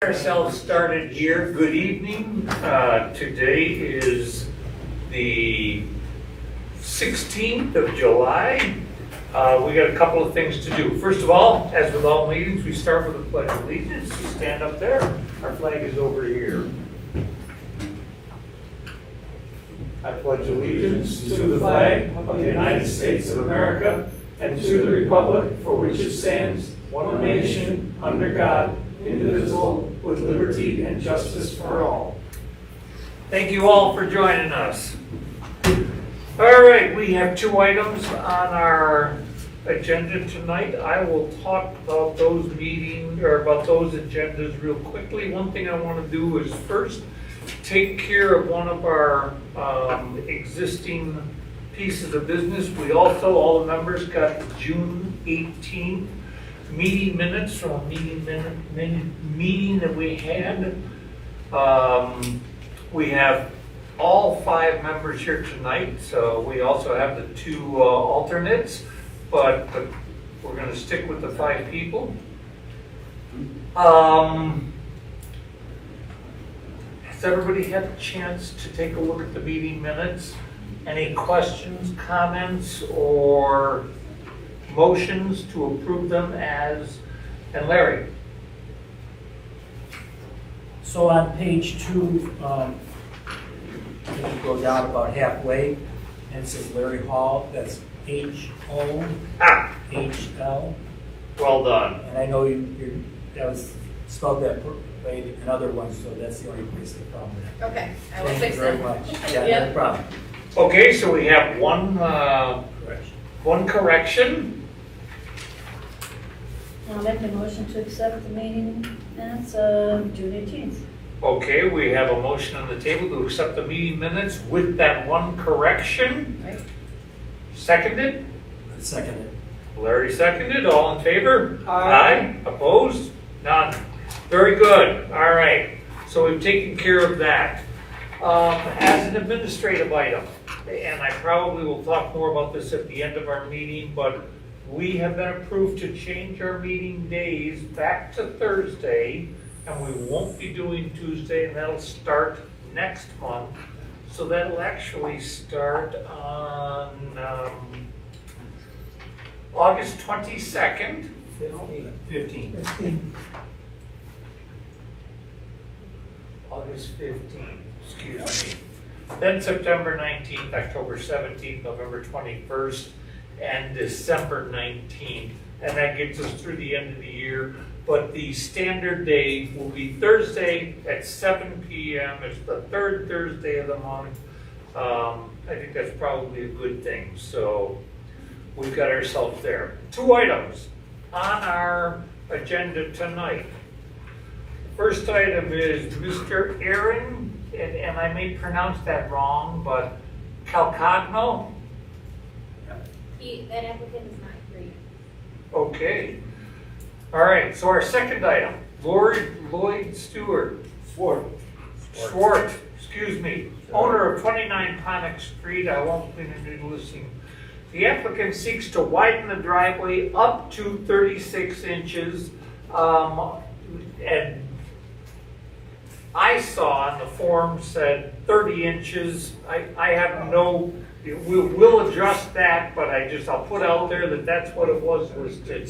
Ourselves started here. Good evening. Today is the 16th of July. We got a couple of things to do. First of all, as with all meetings, we start with a pledge of allegiance. You stand up there. Our flag is over here. I pledge allegiance to the flag of the United States of America and to the republic for which it stands, one nation, under God, indivisible, with liberty and justice for all. Thank you all for joining us. All right, we have two items on our agenda tonight. I will talk about those agendas real quickly. One thing I want to do is first take care of one of our existing pieces of business. We also, all the members, got the June 18th meeting minutes from a meeting that we had. We have all 5 members here tonight, so we also have the 2 alternates, but we're going to stick with the 5 people. Has everybody had a chance to take a look at the meeting minutes? Any questions, comments, or motions to approve them as, and Larry? So on page 2, if you go down about halfway, and it says Larry Hall, that's H-O-H-L. Well done. And I know that was spelled that way in other ones, so that's the only place I found it. Okay, I will Thank fix you very it. much. Yeah, Yep. no problem. Okay, so we have one Correction. correction. I'll make a motion to accept the meeting minutes of June 18th. Okay, we have a motion on the table to accept the meeting minutes with that one correction. Right. Seconded? Second. Larry seconded. All in favor? Aye. Opposed? None. Very good. All right. So we've taken care of that. As an administrative item, and I probably will talk more about this at the end of our meeting, but we have been approved to change our meeting days back to Thursday, and we won't be doing Tuesday, and that'll start next month. So that'll actually start on August 22nd. 15. August 15th, excuse me. Then September 19th, October 17th, November 21st, and December 19th. And that gets us through the end of the year. But the standard day will be Thursday at 7 p.m. It's the 3rd Thursday of the month. I think that's probably a good thing. So we've got ourselves there. 2 items on our agenda tonight. First item is Mr. Aaron, and I may pronounce that wrong, but Calcagno. That applicant is not free. Okay. All right, so our second item, Lloyd Stewart. Swart, excuse me, owner of 29 Ponick Street. I won't be listening. The applicant seeks to widen the driveway up to 36 inches. And I saw on the form said 30 inches. I have no, we'll adjust that, but I'll put out there that that's what it was listed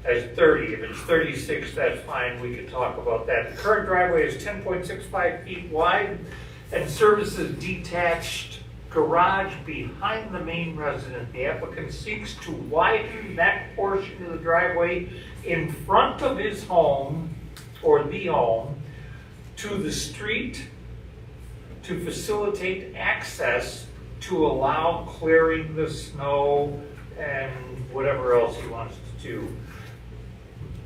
as 30. If it's 36, that's fine. We can talk about that. The current driveway is 10.65 feet wide and services detached garage behind the main residence. The applicant seeks to widen that portion of the driveway in front of his home or the home to the street to facilitate access to allow clearing the snow and whatever else he wants to do.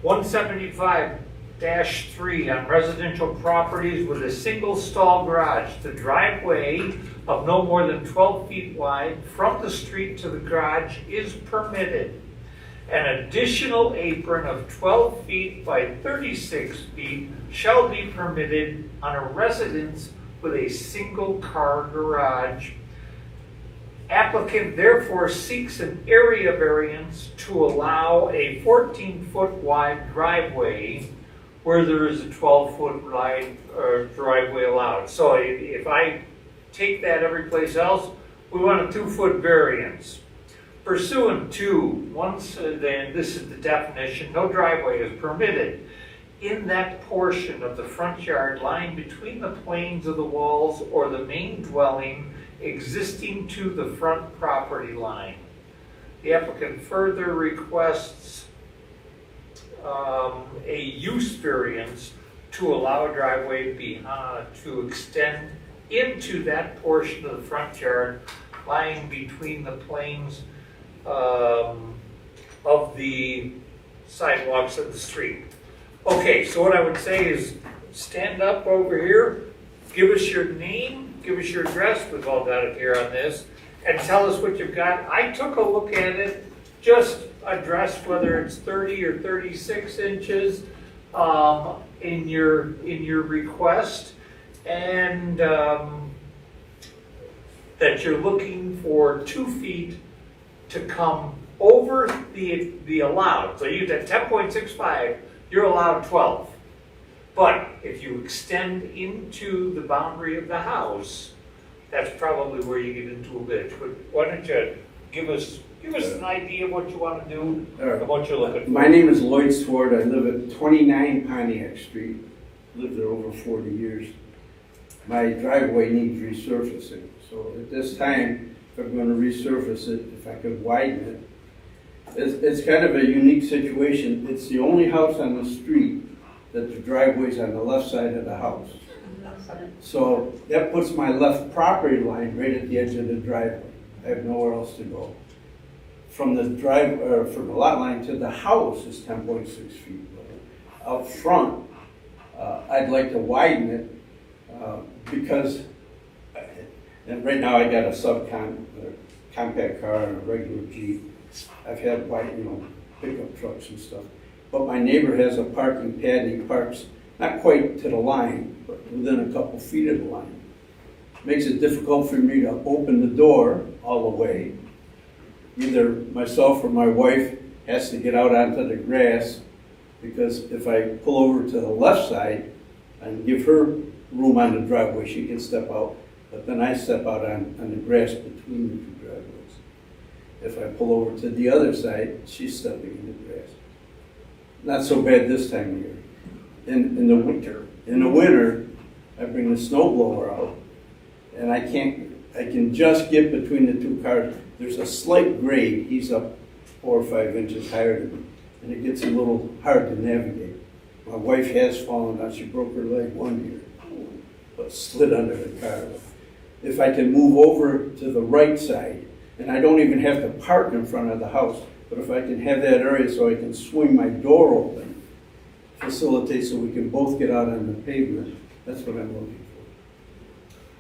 175-3 on residential properties with a single stall garage. The driveway of no more than 12 feet wide from the street to the garage is permitted. An additional apron of 12 feet by 36 feet shall be permitted on a residence with a single car garage. Applicant therefore seeks an area variance to allow a 14-foot wide driveway where there is a 12-foot line or driveway allowed. So if I take that every place else, we want a 2-foot variance. Pursuant to, once, then this is the definition, no driveway is permitted in that portion of the front yard lying between the planes of the walls or the main dwelling existing to the front property line. The applicant further requests a use variance to allow a driveway to extend into that portion of the front yard lying between the planes of the sidewalks of the street. Okay, so what I would say is stand up over here, give us your name, give us your address, we've all got it here on this, and tell us what you've got. I took a look at it, just address whether it's 30 or 36 inches in your request, and that you're looking for 2 feet to come over the allowed. So you did 10.65, you're allowed 12. But if you extend into the boundary of the house, that's probably where you get into a bitch. But why don't you give us an idea of what you want to do and what you're looking for. My name is Lloyd Swart. I live at 29 Pontiac Street. Lived there over 40 years. My driveway needs resurfacing. So at this time, if I'm going to resurface it, if I could widen it, it's kind of a unique situation. It's the only house on the street that the driveway's on the left side of the house. So that puts my left property line right at the edge of the driveway. I have nowhere else to go. From the from the lot line to the house is 10.6 feet. Out front, I'd like to widen it because, and right now I got a compact car and a regular Jeep. I've had pickup trucks and stuff. But my neighbor has a parking pad and he parks not quite to the line, but within a couple feet of the line. Makes it difficult for me to open the door all the way. Either myself or my wife has to get out onto the grass, because if I pull over to the left side and give her room on the driveway, she can step out, but then I step out on the grass between the two driveways. If I pull over to the other side, she's stepping in the grass. Not so bad this time of year. In the winter, I bring the snow blower out, and I can just get between the two cars. There's a slight grade. He's up 4 or 5 inches higher than me, and it gets a little hard to navigate. My wife has fallen out. She broke her leg one year, but slid under the car. If I can move over to the right side, and I don't even have to park in front of the house, but if I can have that area so I can swing my door open, facilitate so we can both get out on the pavement, that's what I'm looking for.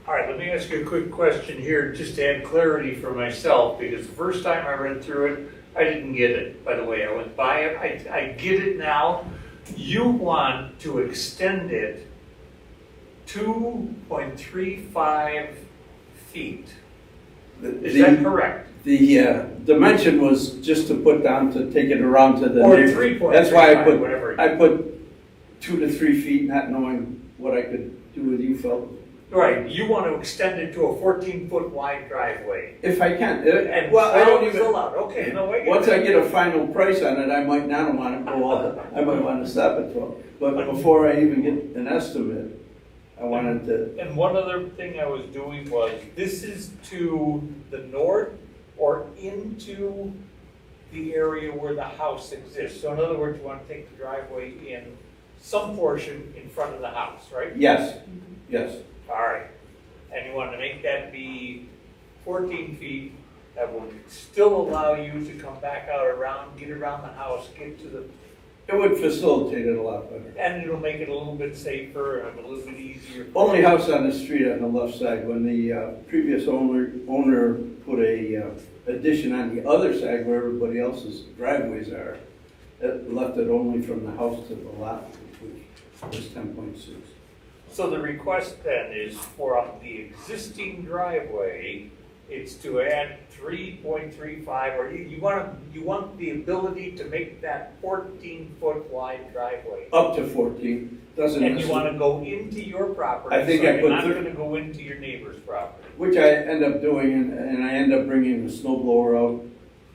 All right, let me ask you a quick question here, just to add clarity for myself, because the first time I read through it, I didn't get it. By the way, I went by it. I get it now. You want to extend it 2.35 feet. Is that correct? The dimension was just to put down to take it around to the Or neighbor. 3.35, That's why whatever. I put 2 to 3 feet, not knowing what I could do with you fellas. Right, you want to extend it to a 14-foot wide driveway. If I can. And Well, I don't is even. allowed. Okay, no, I get Once it. I get a final price on it, I might not want to go all. I might want to stop at 12. But before I even get an estimate, I wanted to. And one other thing I was doing was, this is to the north or into the area where the house exists. So in other words, you want to take the driveway in some portion in front of the house, right? Yes. Yes. All right. And you want to make that be 14 feet. That will still allow you to come back out around, get around the house, get to the, It would facilitate it a lot better. and it'll make it a little bit safer and a little bit easier. Only house on the street on the left side. When the previous owner put a addition on the other side where everybody else's driveways are, it left it only from the house to the lot, which was 10.6. So the request then is for the existing driveway it's to add 3.35, or you want the ability to make that 14-foot wide driveway. Up to 14, doesn't And you want necessarily, to go into your property, I think so I you're put not thir- going to go into your neighbor's property. which I end up doing, and I end up bringing the snow blower out.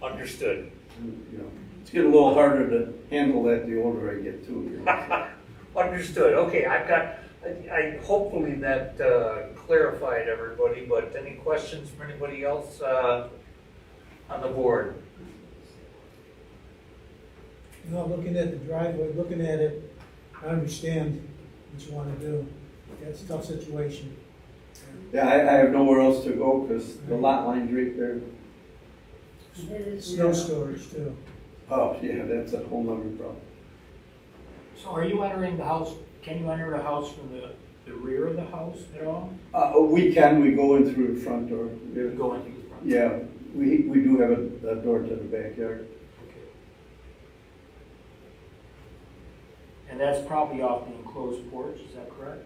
Understood. You know, it's getting a little harder to handle that the older I get too. You know. Understood. Okay, I hopefully that clarified everybody, but any questions from anybody else on the board? You know, looking at the driveway, looking at it, I understand what you want to do. It's a tough situation. Yeah, I have nowhere else to go because the lot line's right there. It is, Snow storage too. Oh, yeah, that's a whole nother problem. So are you entering the house, can you enter the house from the rear of the house at all? We go in through the front door. You go into the front? Yeah, we do have a door to the backyard. Okay. And that's probably off the enclosed porch, is that correct?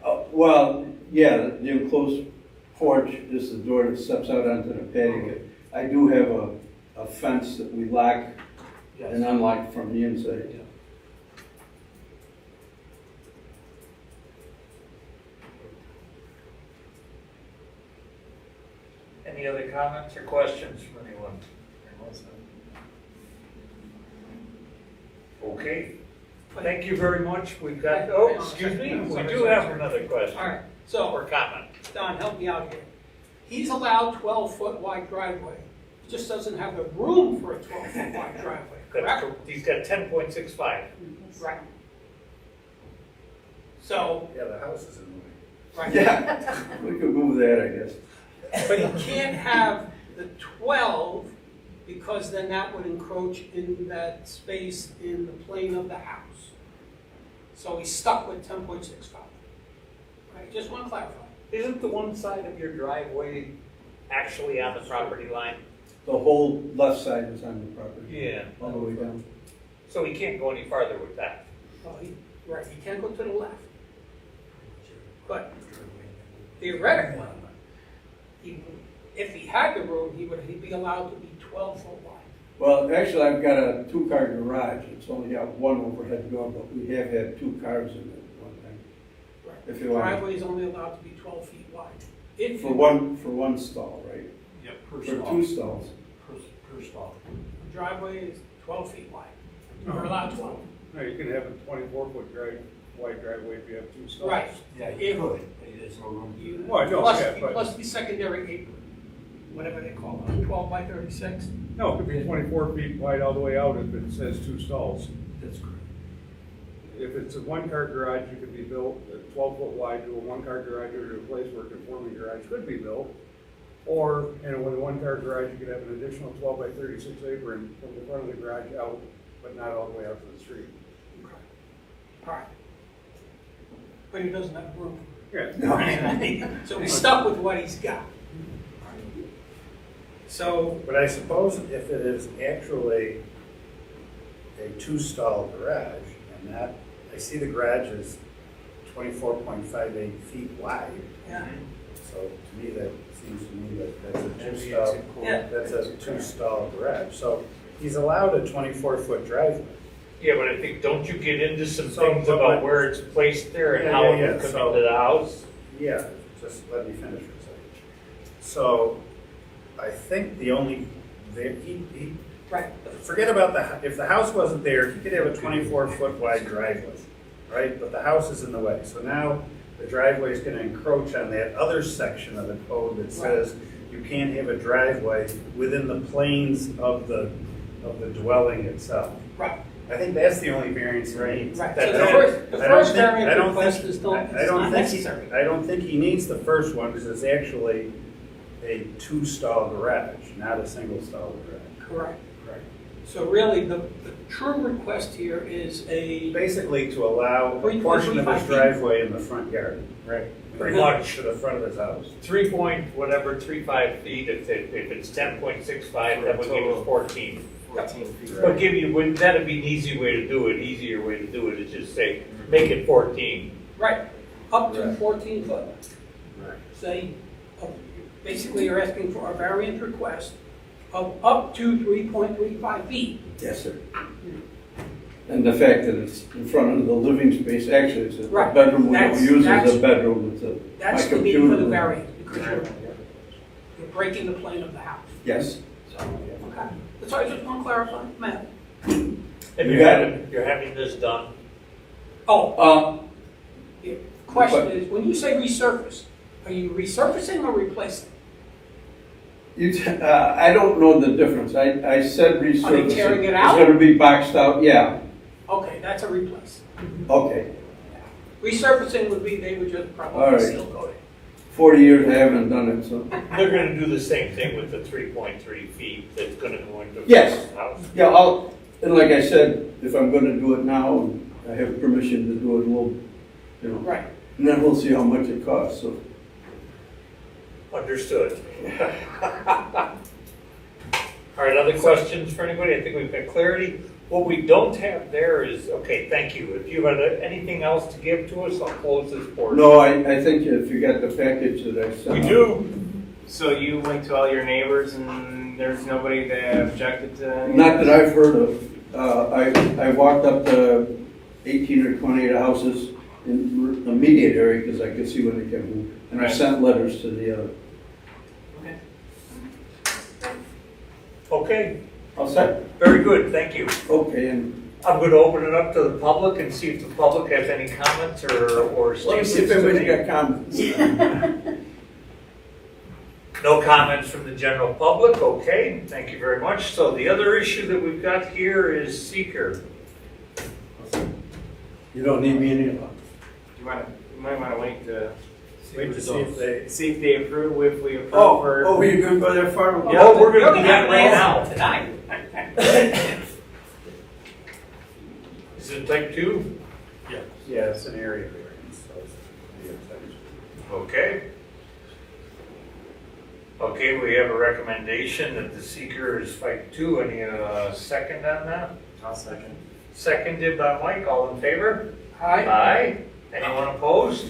No. Well, yeah, the enclosed porch is the door that steps out onto the patio. Okay. I do have a fence that we lock Yes. and unlock from the inside. Yeah. Any other comments or questions from anyone? Okay, thank you very much. We've got, oh, excuse me, we do have another question All right, so, or comment. Don, help me out here. He's allowed 12-foot wide driveway. He just doesn't have the room for a 12-foot wide driveway, correct? He's got 10.65. Right. So, Yeah, the house is in the way. right. Yeah, we could move that, I guess. But he can't have the 12 because then that would encroach in that space in the plane of the house. So he's stuck with 10.65. Right, just want to clarify. Isn't the one side of your driveway actually on the property line? The whole left side is on the property. Yeah. All the way down. So he can't go any farther with that. Well, right, he can't go to the left. But theoretically, if he had the room, he'd be allowed to be 12-foot wide. Well, actually, I've got a two-car garage. It's only got one overhead door, but we have had 2 cars in it at one time. Right. If The you want. driveway is only allowed to be 12 feet wide. If For you- one stall, right? Yep, per For stall. 2 stalls. Per stall. The driveway is 12 feet wide. You're allowed 12. No, you can have a 24-foot wide driveway if you have 2 stalls. Right. Yeah, If- you could, but there's no room. You, Well, I know, plus, yeah, but- plus the secondary apron, whatever they call it, 12 by 36. No, it could be 24 feet wide all the way out if it says 2 stalls. That's correct. If it's a one-car garage, you could be built 12-foot wide to a one-car garage or to a place where a conforming garage could be built. Or, and with a one-car garage, you could have an additional 12 by 36 apron from the front of the garage out, but not all the way out to the street. All right. But he doesn't have room. Yeah. So he's stuck with what he's got. So, But I suppose if it is actually a 2-stall garage, and that, I see the garage is 24.58 feet wide, yeah, so to me, that seems to me that that's a Maybe it's 2-stall, in Yeah. that's a 2-stall garage. So he's allowed a 24-foot driveway. Yeah, but I think, don't you get into some So, things but- about where it's placed there and Yeah, how yeah, it yeah, would come so- into the house? Yeah, just let me finish for a second. So I think the only, right. forget about if the house wasn't there, he could have a 24-foot wide driveway, right? But the house is in the way. So now the driveway is going to encroach on that other section of the code that says you can't have a driveway within the planes of the dwelling itself. Right. I think that's the only variance he needs. Right. That- So that- the I don't first think- variance I don't request think- is not, I it's don't not think necessary. I don't think he needs the first one because it's actually a 2-stall garage, not a single-stall garage. Correct. So really, the true request here is a, Basically to allow a portion of 3.5 his feet. driveway in the front yard. Right. Pretty much. To the front of his house. 3.35 feet, if it's 10.65, that would give us 14. 14 feet. But that'd be an easy way to do it, easier way to do it is just say, make it 14. right, up to Right. 14 foot. Right. Say, basically you're asking for a variance request of up to 3.35 feet. Yes, sir. And the fact that it's in front of the living space, actually, it's a Right. bedroom, we don't That's- use as that's- a bedroom, it's a, That's my the need for the computer. variance, because you're breaking the plane of the house. Yes. Okay, that's why I just want to clarify, Matt. And You got you're having this done? Oh, the question is, when you say resurface, are you resurfacing or replacing? I don't know the difference, I said resurfacing. tearing it out? It's gonna be boxed out, yeah, Okay, that's a replace. okay. Resurfacing would be, they would just All probably right. seal coat it. 40 years I haven't done it, so. They're gonna do the same thing with the 3.3 feet that's gonna go into the Yes. house. Yeah, and like I said, if I'm gonna do it now, I have permission to do it, we'll, Right. and then we'll see how much it costs, so. Understood. All right, other questions for anybody? I think we've got clarity. What we don't have there is, okay, thank you. If you have anything else to give to us, I'll close this portion. No, I think if you got the package that I sent. We do. So you went to all your neighbors and there's nobody that objected to any? Not that I've heard of. I walked up to 18 or 20 of the houses in the immediate area because I could see when they came in. And I Right. sent letters to the other. Okay. Okay, I'll set. very good, thank you. Okay, and I'm going to open it up to the public and see if the public has any comments or let me statements see if to anybody's make. got comments. No comments from the general public, okay, thank you very much. So the other issue that we've got here is seeker. You don't need me anymore. You might want to wait to Wait to see if they, see if they approve, if we approve or. Oh, you're gonna go that far? Yeah, we're You're going to do that have right it now. Tonight. Is it type 2? yeah, it's an area variance, so it's the intention. Okay. Okay, we have a recommendation that the seeker is type 2. Any second on that? I'll second. Seconded by Mike, all in favor? Aye. Aye. Anyone opposed?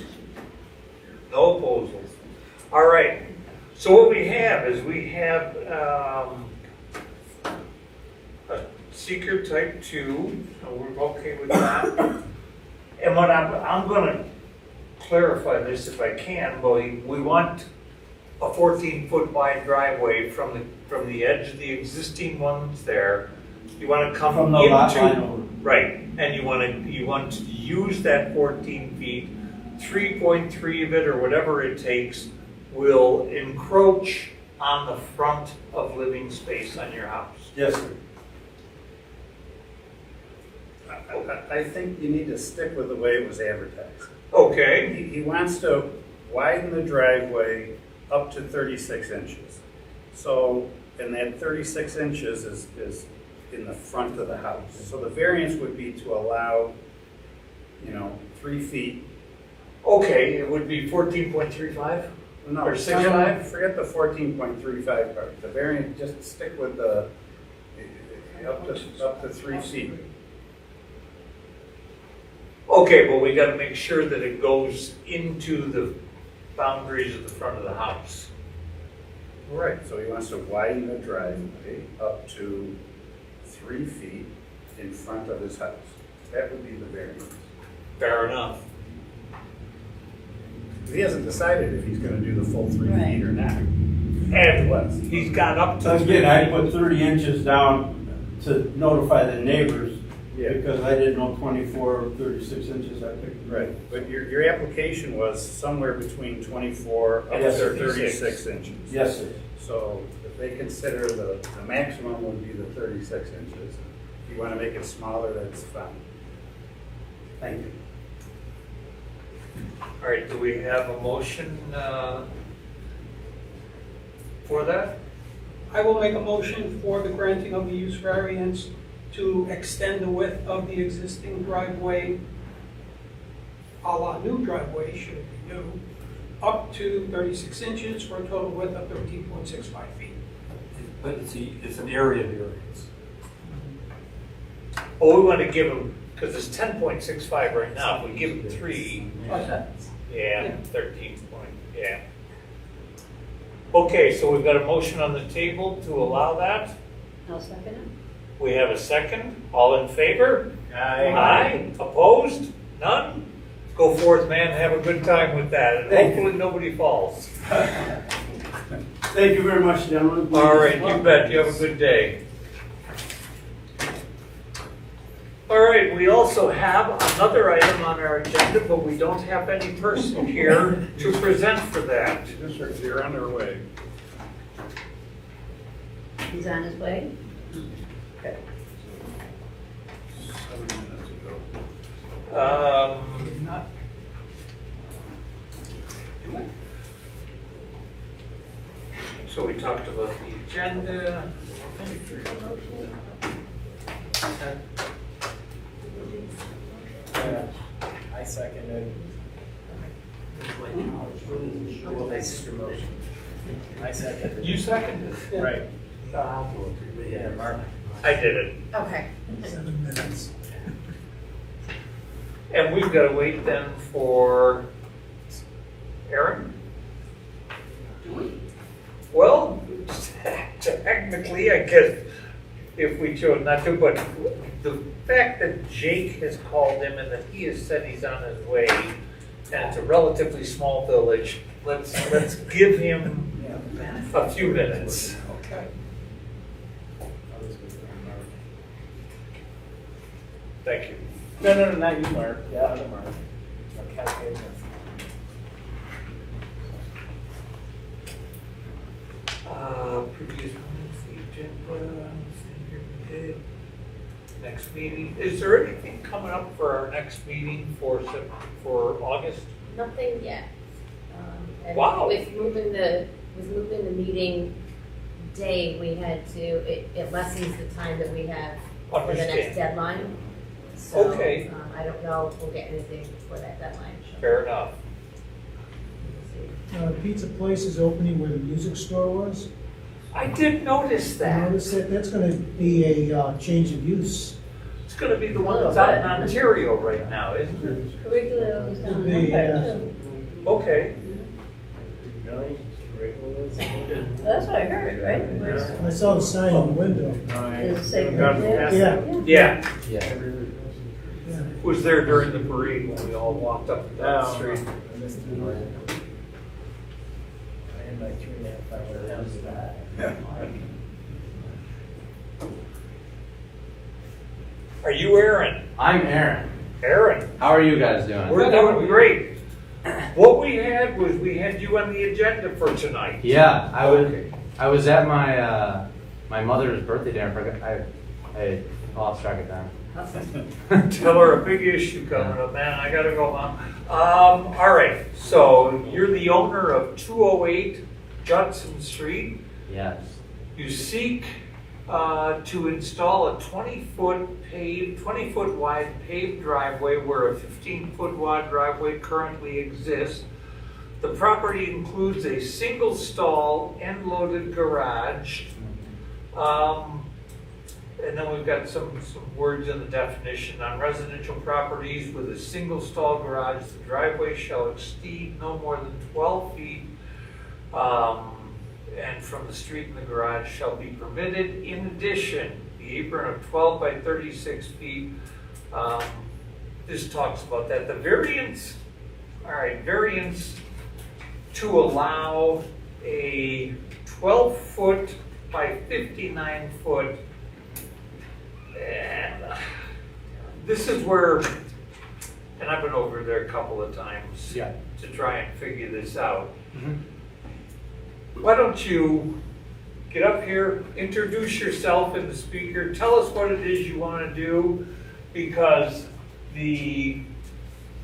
No opposals. All right. So what we have is we have a seeker type 2, so we're okay with that. And what I'm going to clarify this if I can, but we want a 14-foot wide driveway from the edge of the existing ones there. You want to come From the lot line into, over. right, and you want to use that 14 feet, 3.3 of it or whatever it takes will encroach on the front of living space on your house. Yes, sir. I think you need to stick with the way it was advertised. Okay, He wants to widen the driveway up to 36 inches. So, and that 36 inches is in the front of the house. So the variance would be to allow, 3 feet. okay, it would be 14.35? No, Or 6.5? Forget the 14.35 part. The variance, just stick with the, up to 3 feet. Okay, but we gotta make sure that it goes into the boundaries of the front of the house. Right, so he wants to widen the driveway up to 3 feet in front of his house. That would be the variance. Fair enough. He hasn't decided if he's gonna do the full 3 Right. feet or not. And he's got up to. Again, I put 30 inches down to notify the neighbors, Yeah, because I didn't know 24 or 36 inches, I picked. right, but your application was somewhere between 24 up Yes, to 36. 36 inches. Yes, sir. So if they consider the maximum would be the 36 inches. If you wanna make it smaller, that's fine. Thank you. All right, do we have a motion for that? I will make a motion for the granting of the use variance to extend the width of the existing driveway, a la new driveway, should it be new, up to 36 inches for a total width of 13.65 feet. But it's an area variance. Oh, we want to give him, because it's 10.65 right now, if we give him 3, What's that? yeah, 13 point, yeah. Okay, so we've got a motion on the table to allow that. I'll second it. We have a second. All in favor? Aye. Aye. Opposed? None? Go forth, man. Have a good time with that. And hopefully nobody falls. Thank you very much, gentlemen. All right, you bet. You have a good day. All right, we also have another item on our agenda, but we don't have any person here to present for that. They're on their way. He's on his way. 7 minutes ago. So we talked about the agenda. I seconded. I seconded. You seconded. Right. Yeah, Mark. I did it. Okay. 7 minutes. And we've got to wait then for Aaron? Well, technically, I guess if we chose not to, but the fact that Jake has called him and that he has said he's on his way, and it's a relatively small village, let's give him a few minutes. Okay. Thank you. No, not you, Mark. Yeah, other Mark. Okay. Previous agenda, next meeting. Is there anything coming up for our next meeting for August? Nothing yet. And Wow. With moving the meeting day, we had to, it lessens the time that we have for the Understand. next deadline. So, Okay. I don't know if we'll get anything before that deadline. so Fair enough. we'll see. Pizza place is opening where the music store was. I did notice I that. noticed that that's gonna be a change of use. It's gonna be the one that's out in Ontario right now, isn't it? Curriculum is down Could be, there too. Okay. Really? That's what I heard, right? Where's- I saw the sign in the window. Does it say Got there? past Yeah, Yeah, yeah. was there during the parade when we all walked up and down the Oh, street. I missed it. I had like 3.5 hours down to that. Are you Aaron? I'm Aaron. Aaron, How are you guys doing? we're doing great. What we had was we had you on the agenda for tonight. Yeah, Okay. I was at my my mother's birthday dinner. I lost track of time. Tell her a big issue coming up, man. I gotta go, Mom. All right. So you're the owner of 208 Judson Street. Yes. You seek to install a 20-foot wide paved driveway where a 15-foot wide driveway currently exists. The property includes a single stall end-loaded garage. And then we've got some words in the definition. On residential properties with a single stall garage, the driveway shall exceed no more than 12 feet. And from the street and the garage shall be permitted. In addition, the apron of 12 by 36 feet. This talks about that. The variance, all right, variance to allow a 12-foot by 59-foot. And this is where, and I've been over there a couple of times Yeah. to try and figure this out. Mhm. Why don't you get up here, introduce yourself in the speaker, tell us what it is you want to do, because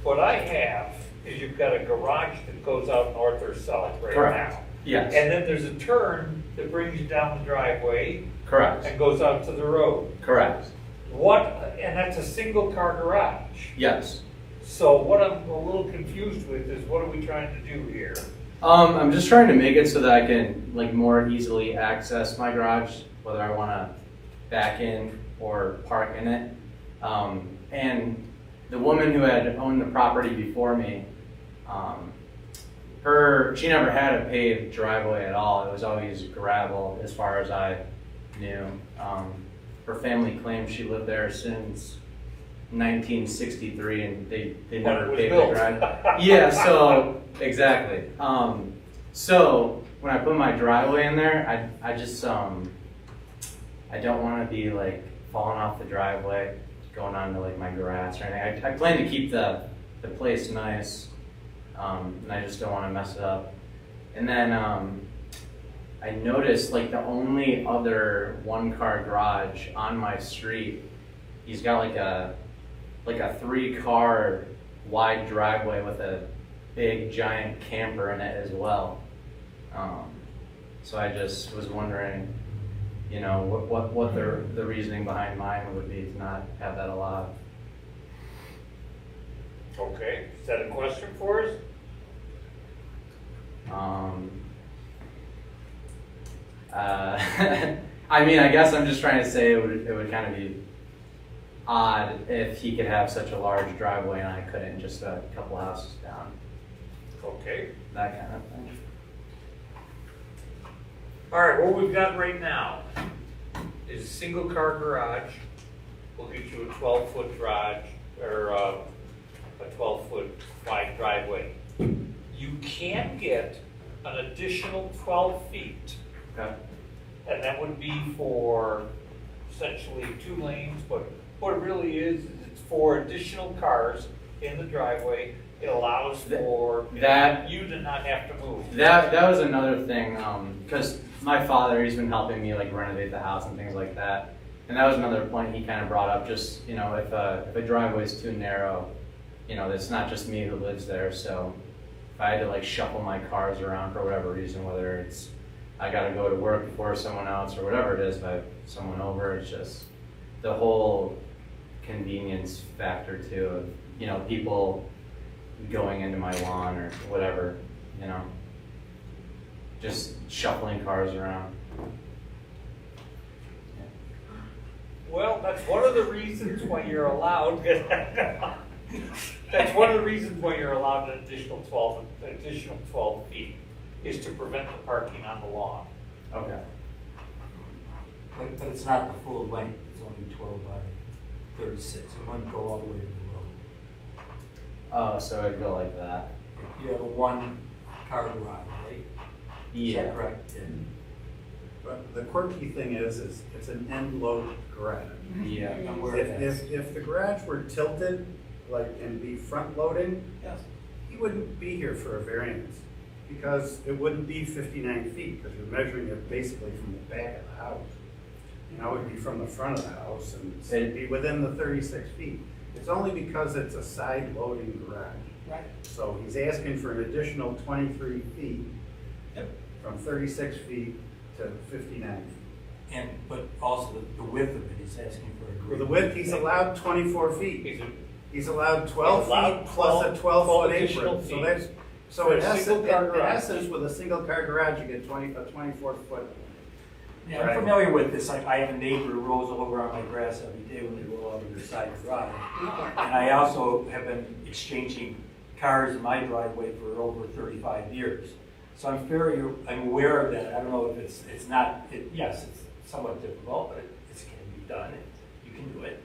what I have is you've got a garage that goes out north or south right Correct. now. Yes. And then there's a turn that brings you down the driveway Correct. and goes out to the road. Correct. And that's a single car garage. Yes. So what I'm a little confused with is what are we trying to do here? I'm just trying to make it so that I can more easily access my garage, whether I want to back in or park in it. And the woman who had owned the property before me she never had a paved driveway at all. It was always gravel as far as I knew. Her family claims she lived there since 1963 and they never paved the driveway. Yeah, so, exactly. So when I put my driveway in there, I just, I don't want to be like falling off the driveway, going onto like my grass or anything. I plan to keep the place nice, and I just don't want to mess it up. And then I noticed like the only other one-car garage on my street, he's got like a 3-car wide driveway with a big giant camper in it as well. So I just was wondering, you know, what the reasoning behind mine would be to not have that allowed. Okay, is that a question for us? I mean, I guess I'm just trying to say it would kind of be odd if he could have such a large driveway and I couldn't, just a couple houses down. Okay. That kind of thing. All right, what we've got right now is a single car garage. We'll get you a 12-foot garage or a 12-foot wide driveway. You can get an additional 12 feet. Okay. And that would be for essentially 2 lanes, but what it really is it's for additional cars in the driveway. It allows for that you to not have to move. That was another thing, because my father, he's been helping me like renovate the house and things like that. And that was another point he kind of brought up, just, you know, if a driveway is too narrow, you know, it's not just me who lives there, so if I had to like shuffle my cars around for whatever reason, whether it's I gotta go to work before someone else or whatever it is, if I have someone over, it's just the whole convenience factor too of, you know, people going into my lawn or whatever, you know, just shuffling cars around. Well, that's one of the reasons why you're allowed. That's one of the reasons why you're allowed an additional 12 feet, is to prevent the parking on the lawn. Okay. But it's not the full length, it's only 12 by 36, it wouldn't go all the way to the road. Oh, so it'd go like that. You have a 1-car garage, right? Is that correct? Yeah. But the quirky thing is it's an end-load garage. Yeah. And where it is. If the garage were tilted, like, and be front-loading, Yes. he wouldn't be here for a variance, because it wouldn't be 59 feet, because you're measuring it basically from the back of the house. You know, it'd be from the front of the house, and it'd be within the 36 feet. It's only because it's a side-loading garage. Right. So he's asking for an additional 23 feet, Yep. from 36 feet to 59 feet. But also the width of it, he's asking for a. For the width, he's allowed 24 feet. He's allowed He's 12 allowed feet plus a 12-foot additional apron. So feet that's, so for in a essence, single-car in garage. essence, with a single car garage, you get a 24-foot. Yeah, I'm familiar with this. I have a neighbor who rolls over on my grass every day when they roll out of their side drive. And I also have been exchanging cars in my driveway for over 35 years. So I'm aware of that. I don't know if it's not, yes, it's somewhat difficult, but it can be done. You can do it.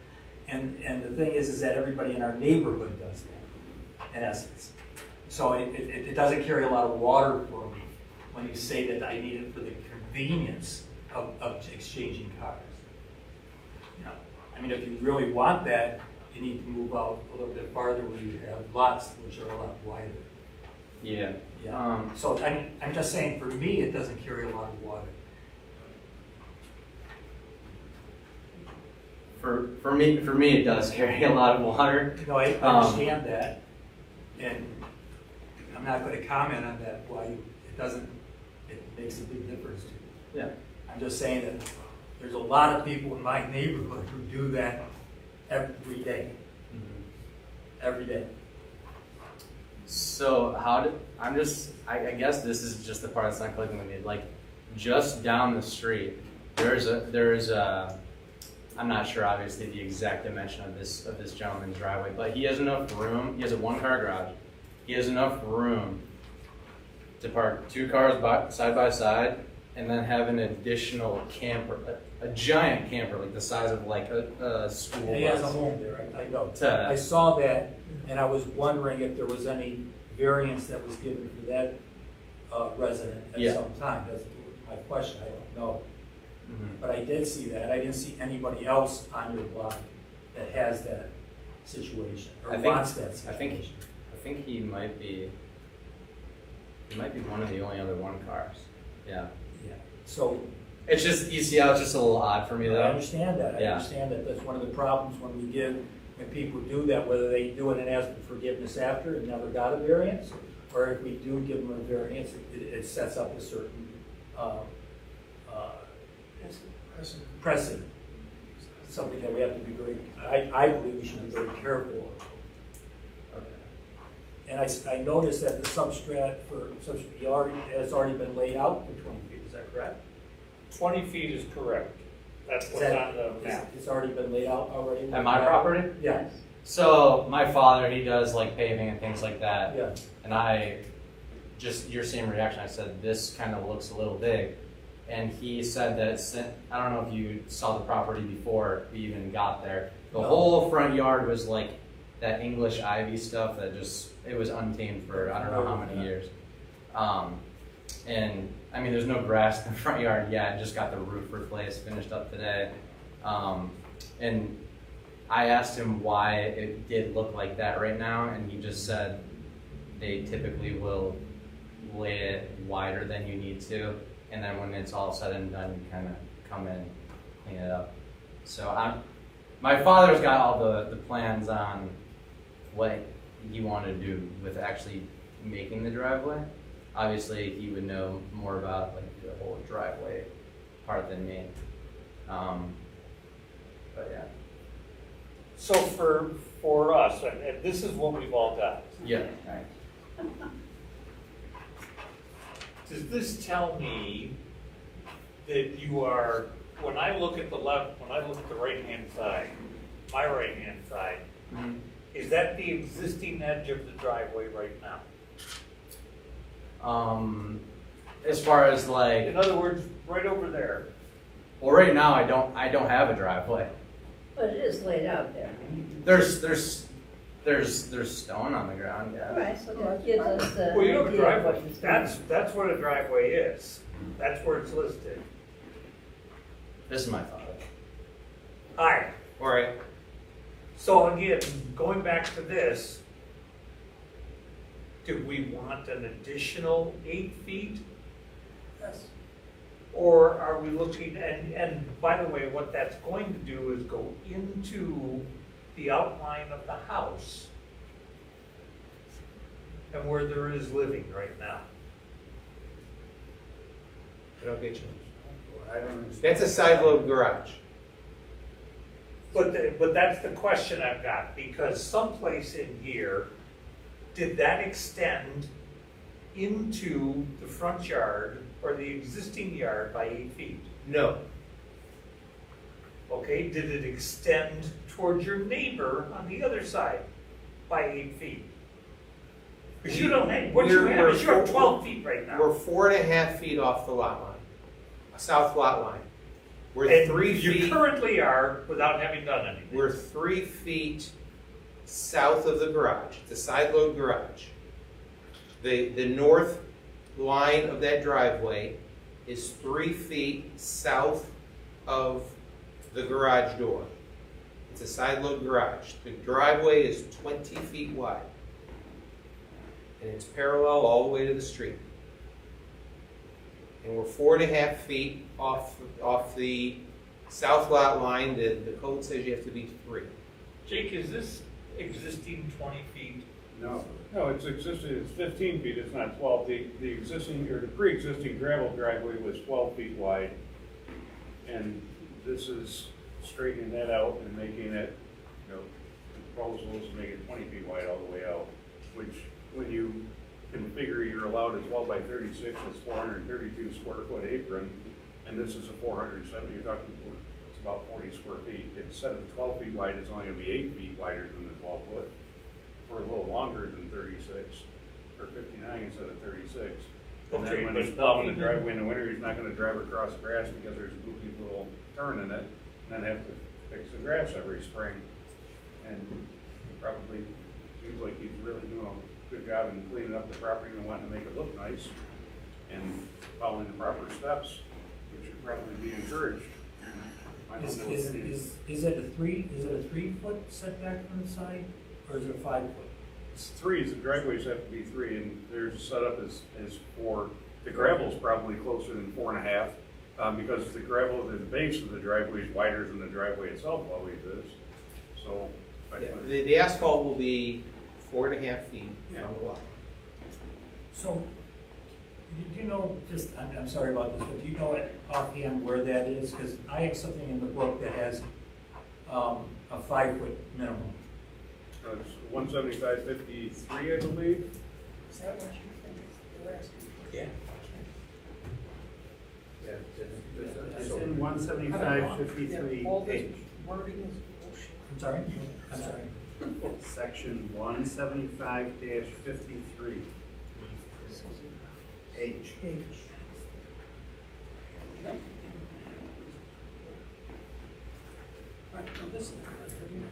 And the thing is that everybody in our neighborhood does that, in essence. So it doesn't carry a lot of water for me when you say that I need it for the convenience of exchanging cars. You know, I mean, if you really want that, you need to move out a little bit farther where you have lots which are a lot wider. Yeah. Yeah. So I'm just saying, for me, it doesn't carry a lot of water. For me, it does carry a lot of water. No, I understand that, and I'm not going to comment on that. Why it makes a big difference to you. Yeah. I'm just saying that there's a lot of people in my neighborhood who do that every day. Every day. So I guess this is just the part that's not clicking with me. Like, just down the street, there's a, I'm not sure obviously the exact dimension of this gentleman's driveway, but he has enough room. He has a 1-car garage. He has enough room to park 2 cars side by side, and then have an additional camper, a giant camper, like the size of like a school He has a bus. home there, I know. To- I saw that, and I was wondering if there was any variance that was given for that resident at Yeah. some time. That's my question, I don't know. Mhm. But I did see that. I didn't see anybody else on your block that has that situation, or I think- wants that I think- situation. I think he might be one of the only other 1 cars. Yeah. Yeah. So, It's just, you see how it's just a little odd for me I though? understand that. I Yeah. understand that that's one of the problems when when people do that, whether they do it and ask for forgiveness after and never got a variance, or if we do give them a variance, it sets up a certain, precedent. Something that we have to be I believe we should be very careful of. And I noticed that the substrat for has already been laid out for 20 feet, is that correct? 20 feet is correct. That's what's on the map. It's already been laid out already? At my property? Yeah, So my father, he does like paving and things like that. yeah. And I, just your same reaction, I said, this kind of looks a little big. And he said that, I don't know if you saw the property before we even got there. The No. whole front yard was like that English ivy stuff that just, it was untamed for I don't know how many years. And I mean, there's no grass in the front yard yet. I just got the roof replaced, finished up today. And I asked him why it did look like that right now, and he just said they typically will lay it wider than you need to, and then when it's all said and done, you kind of come in, clean it up. So my father's got all the plans on what he wanted to do with actually making the driveway. Obviously, he would know more about like the whole driveway part than me. But yeah. So for us, and this is what we've all got. Yeah. Does this tell me that you are, when I look at the left, when I look at the right-hand side, my right-hand side, Mhm. is that the existing edge of the driveway right now? As far as like, In other words, right over there. well, right now I don't have a driveway. But it is laid out there. There's stone on the ground. All Yeah. right, so that gives us the Well, you have a idea of what driveway. he's doing. That's what a driveway is. That's where it's listed. This is my father. Hi. All right. So again, going back to this, do we want an additional 8 feet? Yes. Or are we looking, and by the way, what that's going to do is go into the outline of the house and where there is living right now. I don't get you. I don't understand. That's a side load garage. But that's the question I've got, because someplace in here, did that extend into the front yard or the existing yard by 8 feet? No. Okay, did it extend towards your neighbor on the other side by 8 feet? Because you don't have, what you have is you have 12 feet right now. We're 4.5 feet off the lot line, a south lot line. We're And 3 you feet. currently are without having done anything. We're 3 feet south of the garage, the side load garage. The north line of that driveway is 3 feet south of the garage door. It's a side load garage. The driveway is 20 feet wide. And it's parallel all the way to the street. And we're 4.5 feet off the south lot line. The code says you have to be 3. Jake, is this existing 20 feet? No, it's existing, it's 15 feet, it's not 12. The existing, or the pre-existing gravel driveway was 12 feet wide. And this is straightening that out and making it, the proposal is to make it 20 feet wide all the way out, which when you can figure you're allowed a 12 by 36, it's 432 square foot apron, and this is a 470, you're talking, it's about 40 square feet. Instead of 12 feet wide, it's only gonna be 8 feet wider than the 12 foot, for a little longer than 36, or 59 instead of 36. And Okay, then when but he's plowing the even- driveway in the winter, he's not gonna drive across the grass because there's a goofy little turn in it, and then have to fix the grass every spring. And he probably seems like he's really doing a good job in cleaning up the property and wanting to make it look nice and following the proper steps, which should probably be encouraged. I don't know if he's- Is it a 3-foot setback from the side, or is it a 5-foot? It's 3, the driveways have to be 3, and there's set up as 4. The gravel's probably closer than 4.5, because the gravel at the base of the driveway is wider than the driveway itself always is. So, The asphalt will be 4.5 feet from the lot. So, do you know, I'm sorry about this, but do you know offhand where that is? Because I have something in the book that has a 5-foot minimum. it's 175/53, I believe. Is that what you think they're asking? Yeah. It's in 175/53 Yeah, all this H. wording is bullshit. I'm sorry? I'm sorry. Section 175-53 H. Right, now this is. That's good.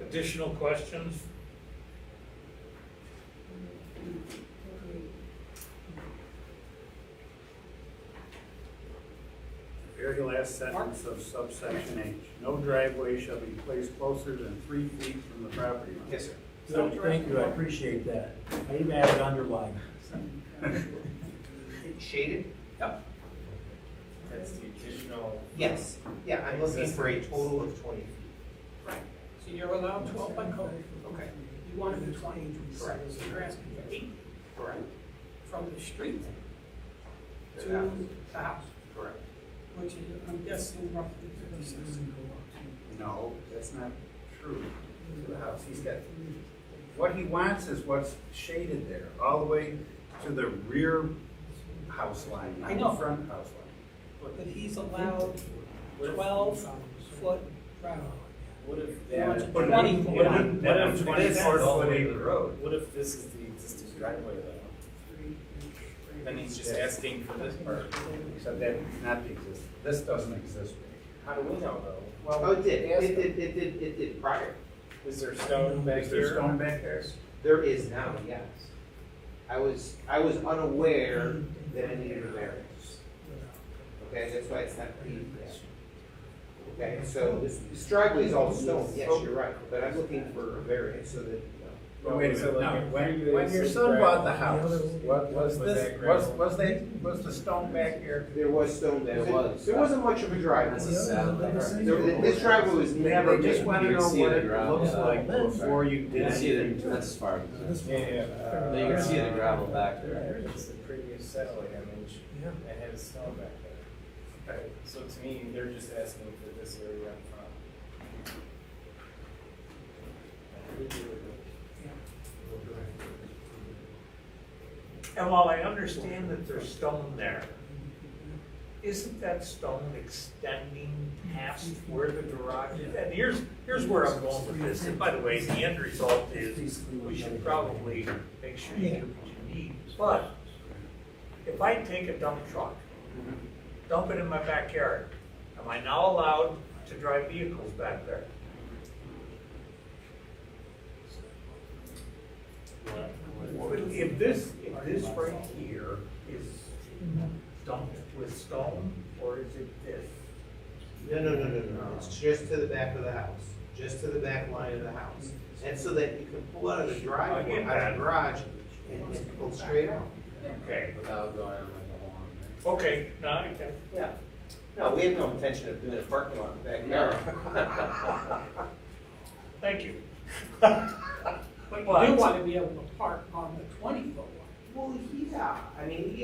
Additional questions? Very last sentence of subsection H. No driveway shall be placed closer than 3 feet from the property line. Yes, sir. Good, thank you, I appreciate that. I even have it underlined. Shaded? Yep. That's the additional. Yes. Yeah, I'm looking for a total of 20 feet. Right, so you're allowed 12 by code. Okay. You want to do 20. Correct. So you're asking for 8 Correct. from the street To to the house. the house, Correct. which is, I'm guessing roughly 56. No, that's not true. To the house, he's got, what he wants is what's shaded there, all the way to the rear house line, I not know. the front house line. But he's allowed 12-foot driveway. What if He wants that? a 20 foot. What if this 24 is all the foot way to acre the road? What if this is the existing driveway though? Then he's just asking for this part. Except that's not the exist, this doesn't exist. How do we know though? Oh, it did. It did prior. Is there stone back Is there here? stone back there? There is now, yes. I was unaware that I needed a variance. Okay, that's why it's not paved yet. Okay, so this driveway is all stone, yes, you're right, but I'm looking for a variance so that, you know. But wait a So minute, like now, if when you your said son bought the gravel, house, what was was this, that gravel? was the stone back here? There was stone there. There wasn't much of a driveway. This This driveway was never They just made. want to know what it looks like Yeah. before you You did can see anything. that's as far as Yeah, yeah. you can see the gravel back there. It's the previous satellite image that had a stone back there. Okay. So to me, they're just asking for this area up front. And while I understand that there's stone there, isn't that stone extending past where the garage is? And here's where I'm going with this, and by the way, the end result is, we should probably make sure you get what you need. But, if I take a dump truck, dump it in my backyard, am I now allowed to drive vehicles back there? If this right here is dumped with stone, or is it this? No. It's just to the back of the house, just to the back line of the house. And so that you can pull out of the driveway, out of the garage, and pull straight out. Okay, Without going on like a long. okay, now I can. Yeah. No, we have no intention of doing a parking lot in the backyard. Thank you. But you do want to be able to park on the 20-foot line. Well, yeah, I mean,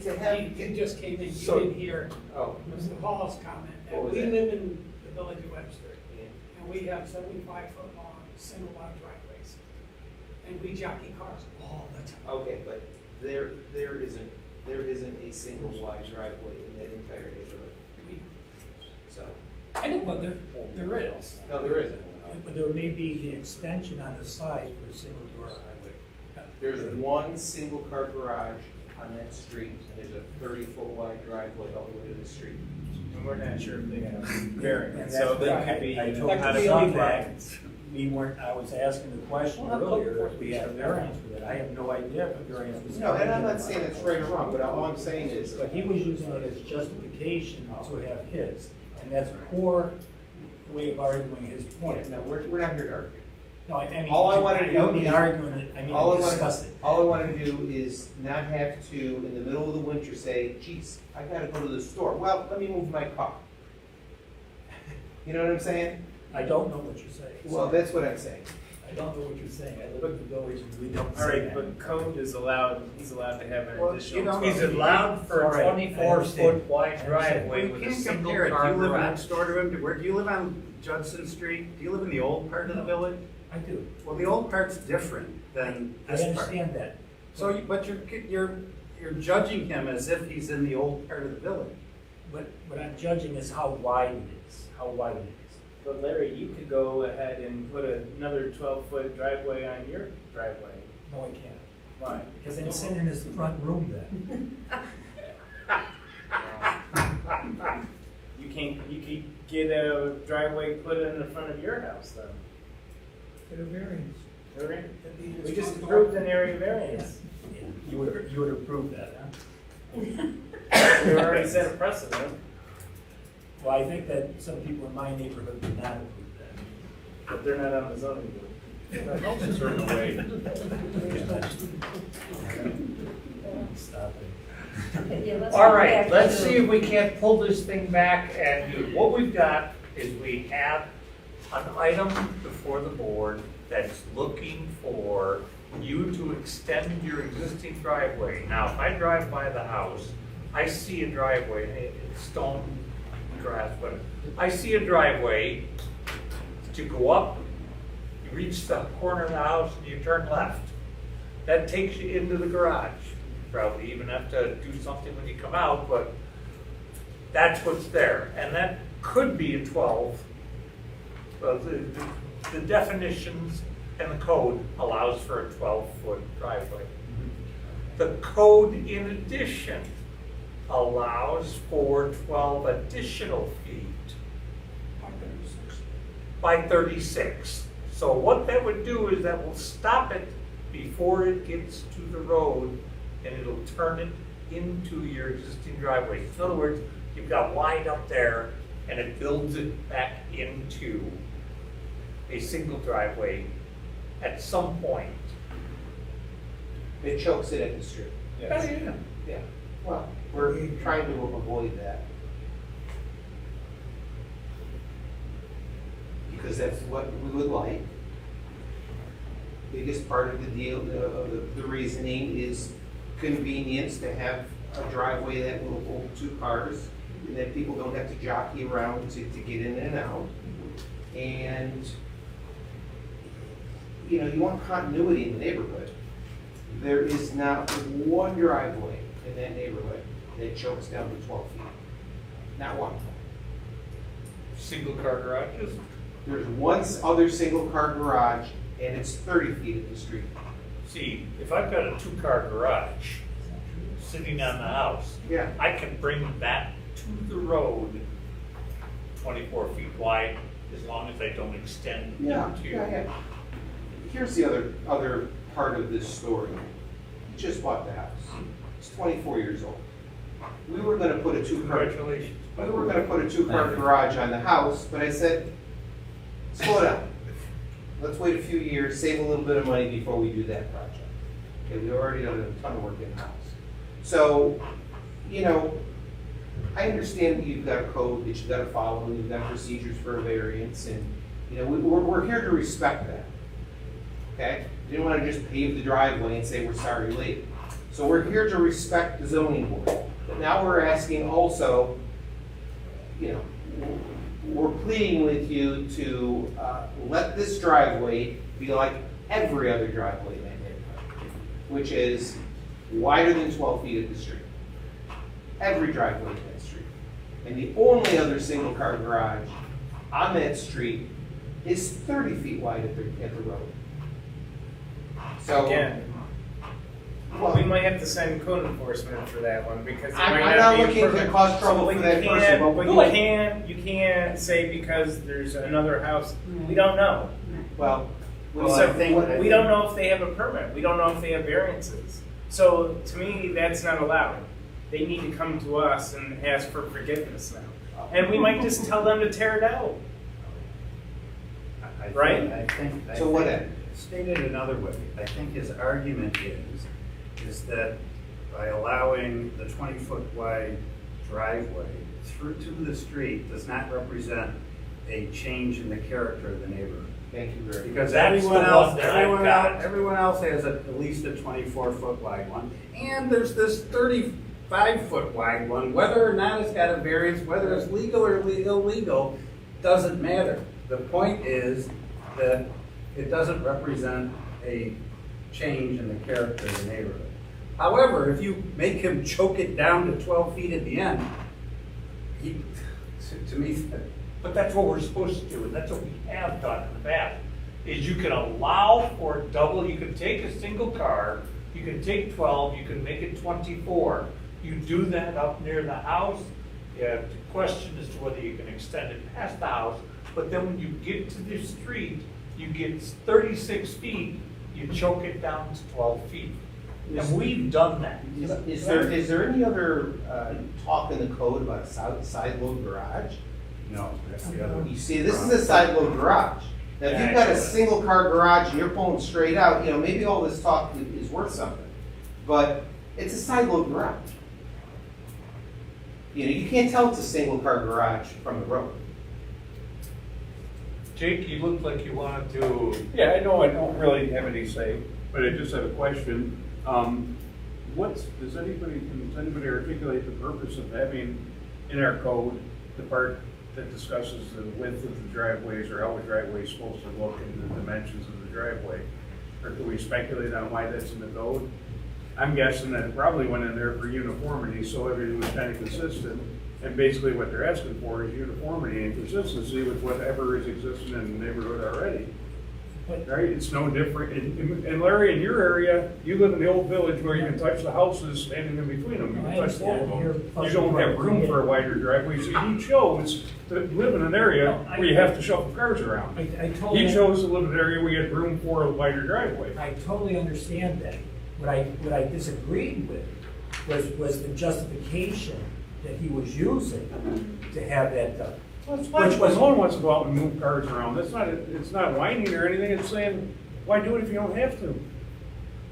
to have. You just came in, you So- didn't hear Oh, Mr. Hall's comment, that What was we that? live in the village of Webster, yeah. and we have 75-foot long, single wide driveways. And we jockey cars all the time. Okay, but there isn't there isn't a single wide driveway in that entire neighborhood. So, I know, but there is. no, there isn't. But there may be the extension on the side for a single door highway. There's one single car garage on that street, and there's a 30-foot wide driveway all the way to the street. And we're not sure if they have And variance, that's so what that could be I out told of my son compliance. that we weren't, I was asking the question Well, earlier, if we had a variance for that. I have no idea if a variance was. No, and I'm not saying it's right or wrong, but all I'm saying is, But he was using it as justification to have his, and that's a poor way of arguing his point. no, we're not here to argue. No, I mean, All I wanted to I don't do mean is- arguing it, I All I mean wanna- discuss it. All I want to do is not have to, in the middle of the winter, say, geez, I gotta go to the store. Well, let me move my car. You know what I'm saying? I don't know what you're saying. Well, that's what I'm saying. I don't know what you're saying. I live in the village and we don't All say right, that. but code is allowed, he's allowed to have an Well, additional. you know, 'He's 12 feet. allowed for All a right, I 24-foot understand. wide driveway You with a can't single compare it. Do car you live garage. next door to him? Where, do you live on Judson Street? Do you live in the old part of the village? I do. Well, the old part's different than I this part. understand that. So, but you're judging him as if he's in the old part of the village. What I'm judging is how wide it is, how wide it is. But Larry, you could go ahead and put another 12-foot driveway on your driveway. No, I can't. Why? Because I'm sitting in his front room then. You could get a driveway put in the front of your house then. Get a variance. All right. That'd be his We just front approved door. an area variance. Yeah. You would approve that, huh? We already set a precedent. Well, I think that some people in my neighborhood would not approve that. But they're not on the zoning board. That helps a certain way. Stop it. Okay, yeah, let's All go right, back let's to- see if we can't pull this thing back, and what we've got is we have an item before the board that's looking for you to extend your existing driveway. Now, if I drive by the house, I see a driveway, it's stone, grass, but I see a driveway to go up, you reach the corner of the house, and you turn left. That takes you into the garage. Probably even have to do something when you come out, but that's what's there. And that could be a 12. But the definitions and the code allows for a 12-foot driveway. The code in addition allows for 12 additional feet by 36. So what that would do is that will stop it before it gets to the road, and it'll turn it into your existing driveway. In other words, you've got wide up there, and it builds it back into a single driveway at some point. It chokes it at the street. Yeah. Yeah, well, we're trying to avoid that. Because that's what we would like. Biggest part of the deal, the reasoning is convenience to have a driveway that will hold two cars, and that people don't have to jockey around to get in and out. And, you know, you want continuity in the neighborhood. There is not one driveway in that neighborhood that chokes down to 12 feet. Not one. Single car garages? There's one other single car garage, and it's 30 feet at the street. See, if I've got a 2-car garage sitting on the house, Yeah. I can bring that to the road 24 feet wide, as long as I don't extend Yeah. into. Here's the other part of this story. He just bought the house. He's 24 years old. We were gonna put a 2-car, Congratulations. we were gonna put a 2-car garage on the house, but I said, slow down. Let's wait a few years, save a little bit of money before we do that project. Okay, we've already done a ton of work in-house. So, you know, I understand that you've got a code that you've got to follow, and you've got procedures for a variance, and, you know, we're here to respect that. Okay? We didn't want to just pave the driveway and say we're sorry late. So we're here to respect the zoning board. But now we're asking also, you know, we're pleading with you to let this driveway be like every other driveway in that neighborhood, which is wider than 12 feet at the street. every driveway to that street. And the only other single car garage on that street is 30 feet wide at the road. So, Again, well, we might have to send code enforcement for that one because it I'm might not be looking to perfect. cause trouble So for that you person, can't- but But you can't say because there's another house, we don't know. well, So we don't know if they have a permit, we don't know if they have variances. So to me, that's not allowed. They need to come to us and ask for forgiveness now. And we might just tell them to tear it out. Right? I think. So what end? Stated another way, I think his argument is that by allowing the 20-foot wide driveway through to the street does not represent a change in the character of the neighborhood. Thank you very much. Because That's everyone the else, one that I've got. everyone else has at least a 24-foot wide one. And there's this 35-foot wide one, whether or not it's got a variance, whether it's legal or illegal, doesn't matter. The point is that it doesn't represent a change in the character of the neighborhood. However, if you make him choke it down to 12 feet at the end, to me, But that's what we're supposed to do, and that's what we have done in the past, is you can allow for double, you can take a single car, you can take 12, you can make it 24. You do that up near the house, you have to question as to whether you can extend it past the house, but then when you get to the street, you get 36 feet, you choke it down to 12 feet. And we've done that. Is there any other talk in the code about a side load garage? no, that's the other. You see, this is a side load garage. Now, if you've got a single car garage and you're pulling straight out, maybe all this talk is worth something. But it's a side load garage. You can't tell it's a single car garage from the road. Jake, you look like you wanted to. Yeah, I know I don't really have any say, but I just have a question. Does anybody articulate the purpose of having in our code the part that discusses the width of the driveways or how a driveway is supposed to look and the dimensions of the driveway? Or can we speculate on why that's in the code? I'm guessing that it probably went in there for uniformity, so everything was kind of consistent. And basically what they're asking for is uniformity and consistency with whatever is existing in the neighborhood already. Right, it's no different, and Larry, in your area, you live in the old village where you can touch the houses standing in between them, you can touch both of them. You don't have room for a wider driveway, so he chose to live in an area where you have to shuffle cars around. I totally. He chose to live in an area where you had room for a wider driveway. I totally understand that. What I disagreed with was the justification that he was using to have that done. Well, it's fine, no one wants to go out and move cars around, it's not whining or anything, it's saying, why do it if you don't have to?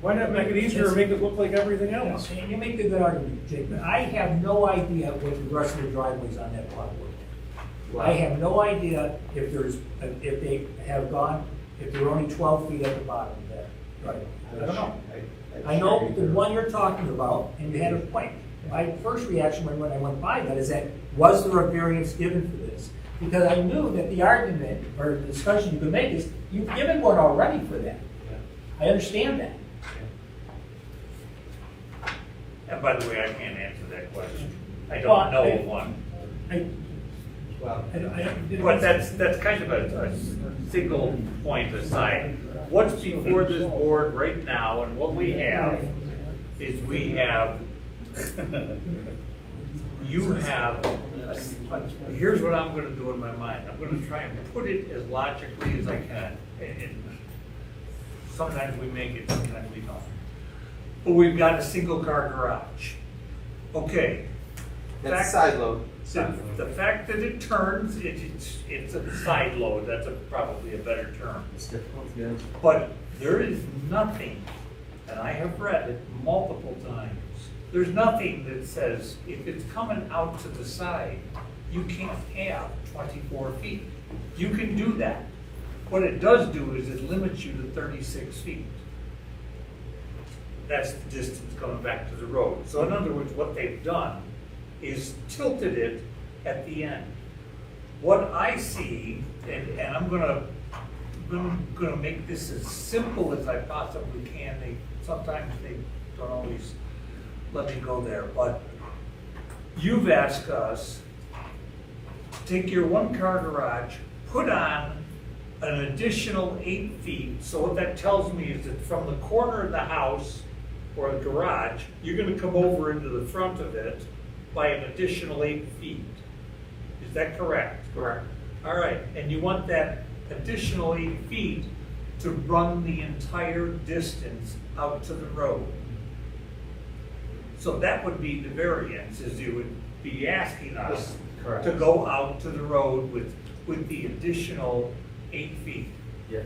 Why not make it easier and make it look like everything else? And you make a good argument, Jake, but I have no idea what the rest of the driveways on that plot were. I have no idea if they're only 12 feet at the bottom of that driveway. I don't know. I know the one you're talking about, and you had a point. My first reaction when I went by that is that, was there a variance given for this? Because I knew that the argument or the discussion you could make is, you've given one already for that. I understand that. And by the way, I can't answer that question. I Well, don't know of one. But that's kind of a single point aside. What's before this board right now and what we have is here's what I'm gonna do in my mind. I'm gonna try and put it as logically as I can. And sometimes we make it, sometimes we don't. But we've got a single car garage. Okay. That's side load. The fact that it turns, it's a side load, that's probably a better term. But there is nothing, and I have read it multiple times, there's nothing that says if it's coming out to the side, you can't have 24 feet. You can do that. What it does do is it limits you to 36 feet. That's the distance coming back to the road. So in other words, what they've done is tilted it at the end. What I see, and I'm gonna make this as simple as I possibly can. Sometimes they don't always let me go there, but you've asked us, take your one-car garage, put on an additional 8 feet. So what that tells me is that from the corner of the house or the garage, you're gonna come over into the front of it by an additional 8 feet. Is that correct? Correct. All right, and you want that additional 8 feet to run the entire distance out to the road. So that would be the variance, is you would be asking us Correct. to go out to the road with the additional 8 feet. Yeah.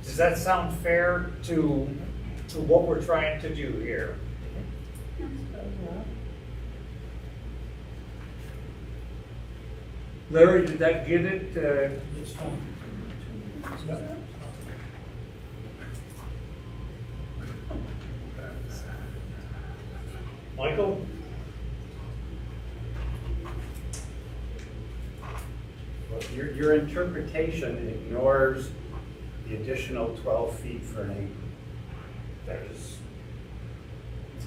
Does that sound fair to what we're trying to do here? Larry, did that get it? It's fine. Michael? Well, your interpretation ignores the additional 12 feet for an acre. That is,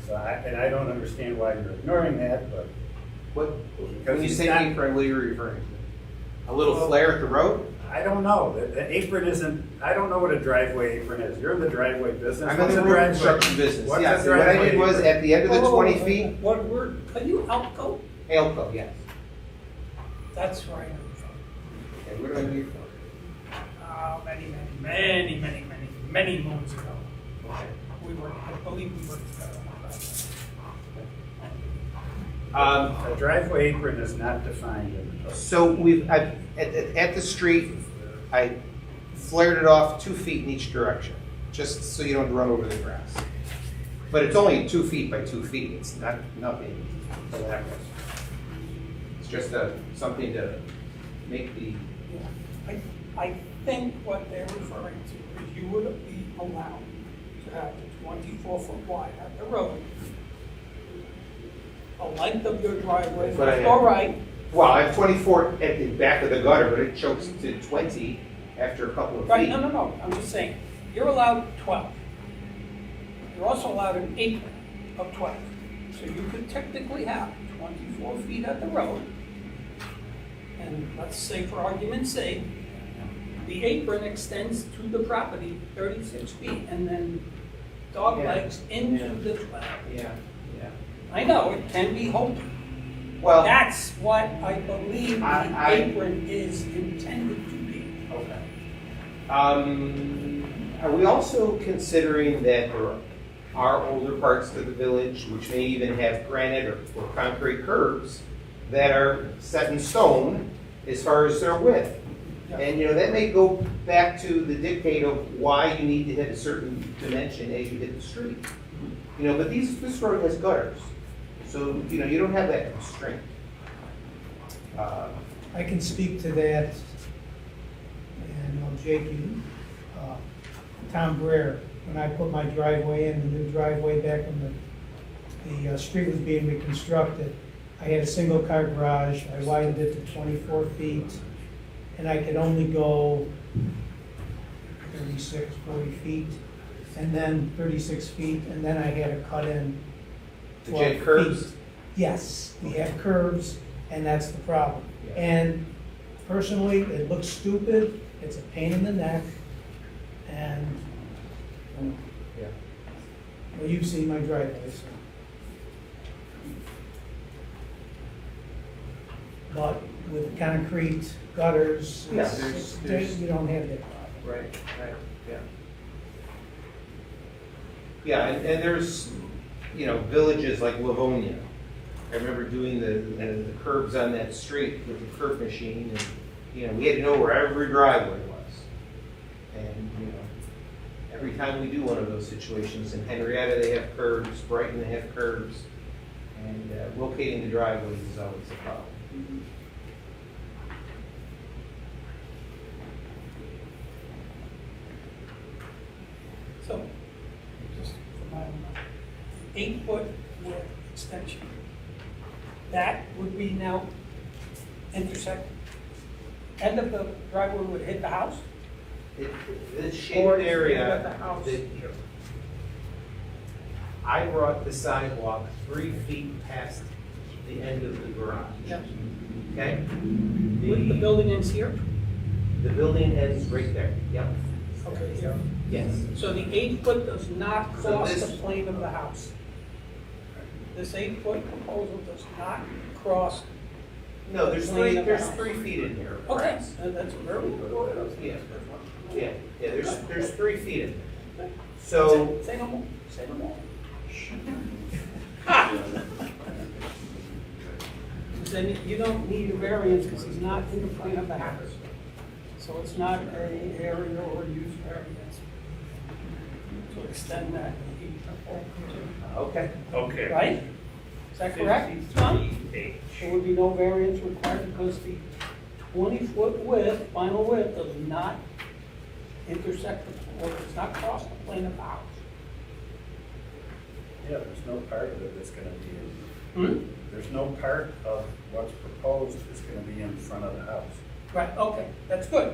So I don't understand why you're ignoring that, but. What, Because when you he's say not- apron, what are you referring to? A little Well- flare at the road? I don't know. The apron isn't, I don't know what a driveway apron is. You're in the driveway business. I'm in What's the a road driveway- construction business, what's a yes. And what I driveway did was, apron? at the end of the Whoa, 20 whoa, feet, What word, are you Alco? Alco, yes. That's right. Okay, what do I need for? Many moons ago. We were, I believe we worked together. A driveway apron is not defined in the code. So at the street, I flared it off 2 feet in each direction, just so you don't run over the grass. But it's only 2 feet by 2 feet, it's nothing elaborate. It's just something to make the, I think what they're referring to is you would be allowed to have a 24-foot wide at the road. The length of your driveway, That's what I have. all right, well, I have 24 at the back of the gutter, but it chokes to 20 after a couple of feet. right, no, I'm just saying, you're allowed 12. You're also allowed an apron of 12. So you could technically have 24 feet at the road. And let's say, for argument's sake, the apron extends to the property 36 feet and then dog Yeah. legs into Yeah. the 12. Yeah. I know, it can be hokey. Well, That's what I believe the I- apron is intended to be. okay. Are we also considering that there are older parts to the village which may even have granite or concrete curbs that are set in stone as far as their width? And, that may go back to the dictate of why you need to hit a certain dimension as you hit the street. But this road has gutters, so, you don't have that constraint. I can speak to that. And Jake, Tom Brer, when I put my driveway in, the new driveway back when the street was being reconstructed, I had a single car garage. I widened it to 24 feet, and I could only go 36, 40 feet, and then 36 feet, and then I had to cut in Did you have 12 curbs? feet. Yes, we have curves, and that's the problem. Yeah. And personally, it looks stupid, it's a pain in the neck, and, Yeah. well, you've seen my driveway, so. But with concrete gutters, Yeah, you don't have that problem. Right, yeah. Yeah, and there's, villages like Livonia. I remember doing the curbs on that street with the curb machine, and, we had to know where every driveway was. And, every time we do one of those situations, in Henrietta they have curbs, Brighton they have curbs, and locating the driveways is always a problem. So, just for my own, 8-foot width extension. That would be now intersect, end of the driveway would hit the house? This Or shaded is it area, at the house that- here? I brought the sidewalk 3 feet past the end of the garage. Yep. Okay? The building ends here? The building ends right there, yep. Okay, here. Yes. So the 8-foot does not So cross this- the plane of the house. This 8-foot proposal does not cross. No, there's Plane of the there's house. 3 feet in here. Okay, that's very good. Yeah, there's 3 feet in there. So, Say no more, say no more. Then you don't need a variance because he's not in the plane of the house. So it's not a area or use variance to extend that. okay. Okay. Right? Is that correct, Tom? 50H. There would be no variance required because the 20-foot width, final width, does not intersect, or does not cross the plane of the house. Yeah, there's no part of it that's gonna be Hmm? there's no part of what's proposed that's gonna be in front of the house. Right, okay, that's good.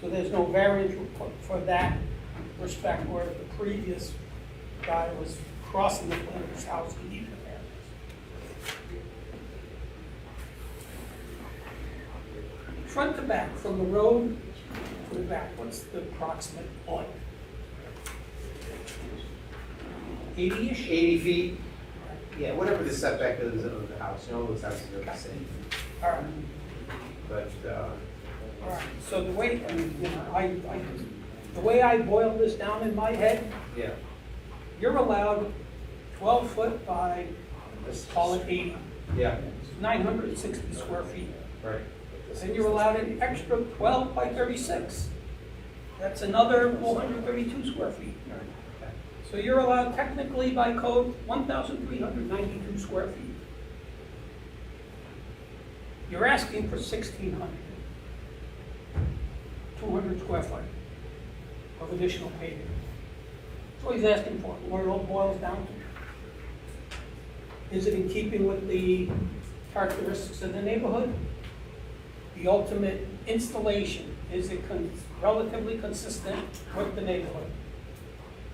So there's no variance for that respect where the previous guy was crossing the plane of his house, he needed a variance. Front to back, from the road to the back, what's the approximate point? 80-ish? 80 feet, yeah, whatever the setback is of the house, those houses are the same. All right. But, All right, so the way, I mean, you know, the way I boil this down in my head, yeah. you're allowed 12 foot by, let's call it 80, Yeah, 960 square feet. right. And you're allowed an extra 12 by 36. That's another 432 square feet. So you're allowed technically by code 1,392 square feet. You're asking for 1,600. 200 square foot of additional paving. That's what he's asking for, where it all boils down to. Is it in keeping with the characteristics of the neighborhood? The ultimate installation, is it relatively consistent with the neighborhood?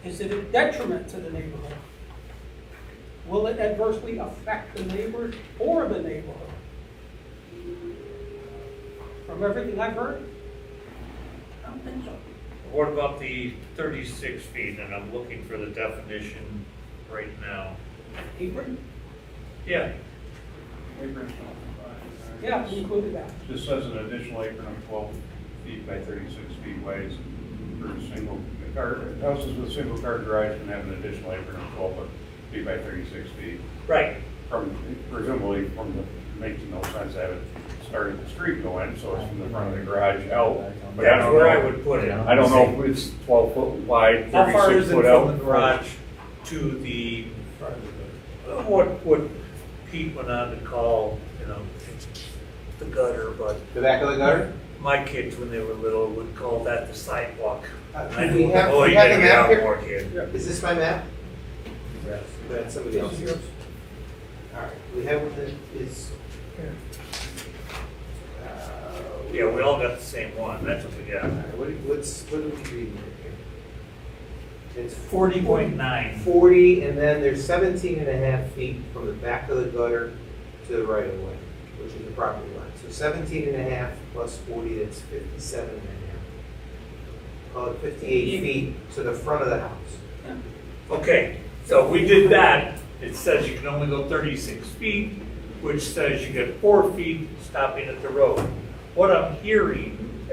Is it a detriment to the neighborhood? Will it adversely affect the neighbors or the neighborhood? From everything I've heard, I don't think so. What about the 36 feet? And I'm looking for the definition right now. Apron? Yeah, Yeah, we included that. This says an additional apron of 12 feet by 36 feet wide for single car, houses with single car garage can have an additional apron of 12 feet by 36 feet. right. From, presumably from the, makes no sense to have it start at the street going, so it's from the front of the garage out. But I That's don't where I know, would put it. I don't know if it's 12 foot wide, How far 36 is it foot from out. the garage to the, what Pete went on to call, the gutter, but The back of the gutter? my kids, when they were little, would call that the sidewalk. We have, Oh, we you have gotta the get map out here. more, kid. Is this my map? Yes. That's somebody else's. All right, we have, it's. Yeah, we all got the same one, that's what we got. All right, what are we reading here? It's 40.9. 40, and then there's 17 and a half feet from the back of the gutter to the right of way, which is the property line. So 17 and a half plus 40, that's 57 and a half. Call it 58 feet to the front of the house. Okay, so we did that. It says you can only go 36 feet, which says you get 4 feet stopping at the road. What I'm hearing,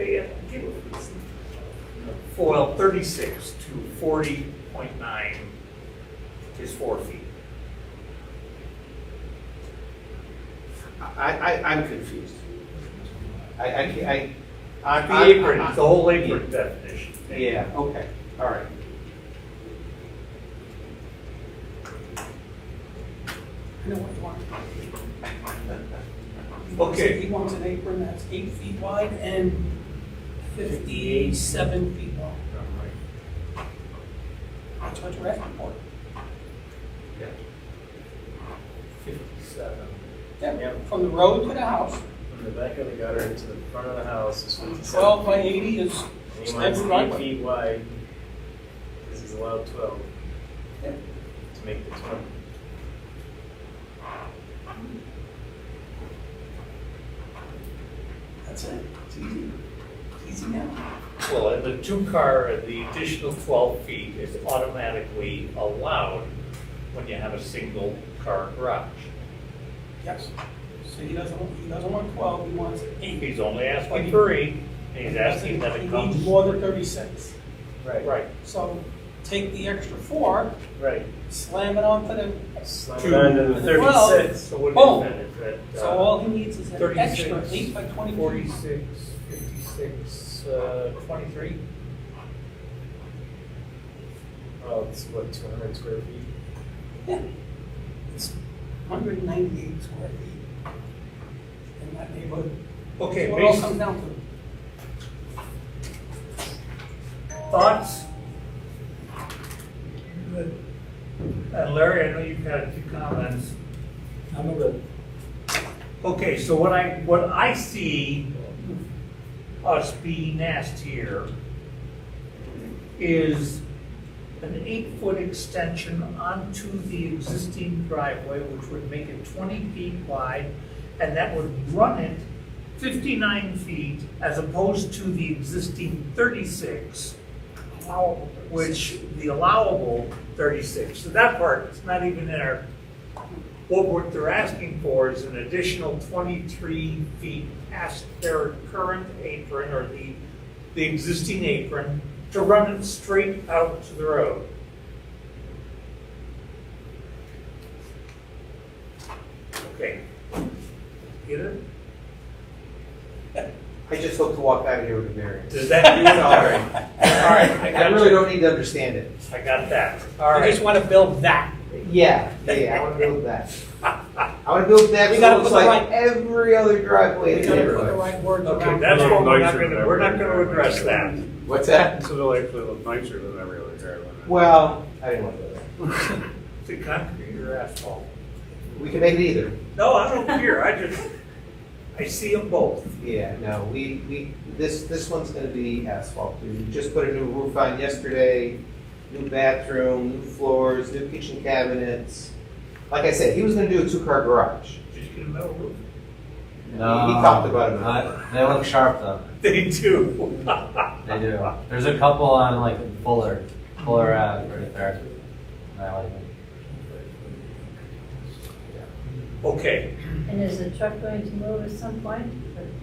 well, 36 to 40.9 is 4 feet. I'm confused. The apron, the whole apron definition. Yeah, okay, all right. I know what you want. Okay. He wants an apron that's 8 feet wide and 57 feet long. That's what you're asking for. Yeah. 57. Yeah, from the road to the house, From the back of the gutter to the front of the house is 57. 12 by 80 is And he wants extended 8 driveway. feet wide, because he's allowed 12. Yeah. to make the 20. That's it. It's easy. It's easy now. Well, and the two-car, the additional 12 feet is automatically allowed when you have a single-car garage. Yes. So he doesn't want 12, he wants 8. He's only asking for 8, and he's asking that He it needs comes. more than 36. Right, So take the extra 4, right. slam it onto the, Slam Two. it onto the 36. So what Boom. is that? Is that, so all he needs is an 36, extra 8 by 20. 46, 56, 23? Oh, it's what, 200 square feet? Yeah. It's 198 square feet in that neighborhood. Okay, That's what it all based- comes down to. Thoughts? Good. And Larry, I know you've had a few comments. I'm good. Okay, so what I see us being asked here is an 8-foot extension onto the existing driveway, which would make it 20 feet wide, and that would run it 59 feet as opposed to the existing 36, which the allowable 36. So that part is not even in our, what they're asking for is an additional 23 feet past their current apron or the existing apron to run it straight out to the road. Okay. Get it? I just hope to walk out of here with a variance. Does that do it? All right. All right, I really don't need to understand it. I got that. All I right. just want to build that. Yeah, I want to build that. I want to build that We so gotta it looks put the like every other driveway We in the gotta put the neighborhood. right words Okay, around. that's what we're not Nicer gonna, than we're not every gonna other address driveway. that. What's that? So they'll actually look nicer than every other driveway. Well, I didn't want to do that. Is it concrete or asphalt? We can make it either. No, I don't care, I see them both. Yeah, no, this one's gonna be asphalt. We just put a new roof on yesterday, new bathroom, new floors, new kitchen cabinets. Like I said, he was gonna do a 2-car garage. Just get a metal roof. He talked about it. They look sharp though. They do. They do. There's a couple on like Fuller Ave right there. I like them. Okay, And is the truck going to move at some point?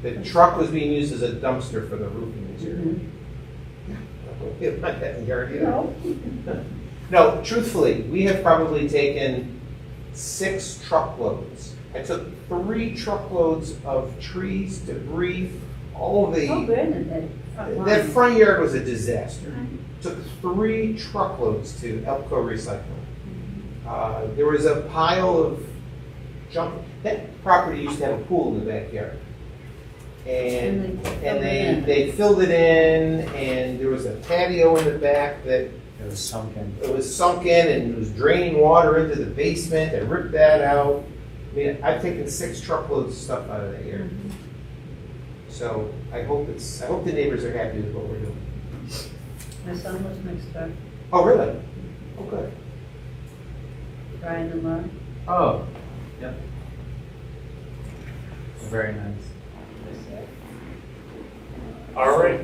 The truck was being used as a dumpster for the roofing material. Mhm. Not that in the yard either. No. No, truthfully, we have probably taken 6 truckloads. I took 3 truckloads of trees, debris, all of the. Oh, good, and that front That line. front yard was a disaster. Took 3 truckloads to Elko Recycling. There was a pile of junk. That property used to have a pool in the backyard. And they filled it in, and there was a patio in the back that It was sunken. it was sunk in and was draining water into the basement. I ripped that out. I mean, I've taken 6 truckloads of stuff out of that yard. So I hope the neighbors are happy with what we're doing. My son was next door, Oh, really? Oh, good. Brian and Laura. Oh, yep. Very nice. all right.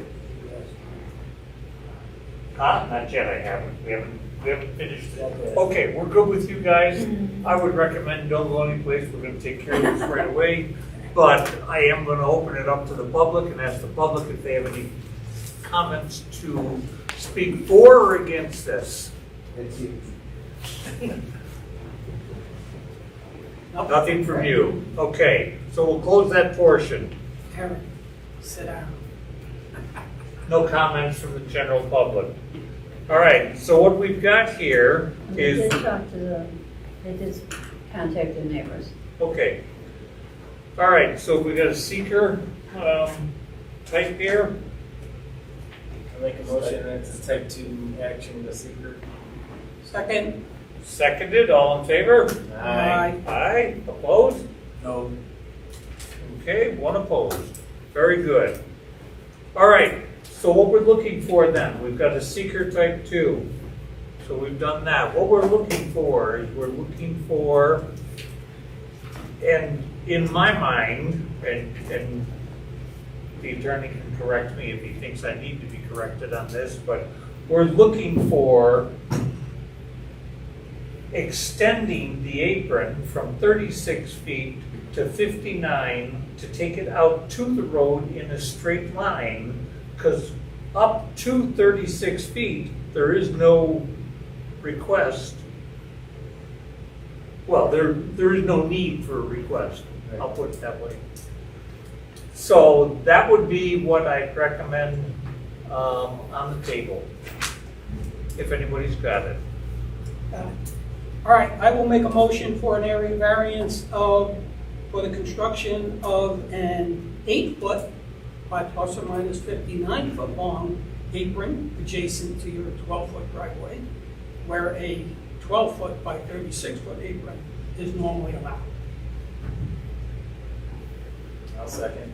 Not yet, I haven't. We haven't finished it. Okay, we're good with you guys. I would recommend don't go anyplace. We're gonna take care of this right away. But I am gonna open it up to the public and ask the public if they have any comments to speak for or against this. It's you. Nothing from you. Okay, so we'll close that portion. Karen, sit down. No comments from the general public. All right, so what we've got here And they is, did talk to they did contact the neighbors. okay. All right, so we got a seeker type here. I make a motion that it's a type 2 action, the seeker. Second. Seconded, all in favor? Aye. Aye, opposed? No. Okay, 1 opposed. Very good. All right, so what we're looking for then, we've got a seeker type 2. So we've done that. What we're looking for is and in my mind, and the attorney can correct me if he thinks I need to be corrected on this, but we're looking for extending the apron from 36 feet to 59 to take it out to the road in a straight line, because up to 36 feet, there is no request. Well, there is no need for a request, I'll put it that way. So that would be what I'd recommend on the table, if anybody's got it. All right, I will make a motion for an area variance for the construction of an 8-foot by plus or minus 59-foot long apron adjacent to your 12-foot driveway, where a 12-foot by 36-foot apron is normally allowed. I'll second.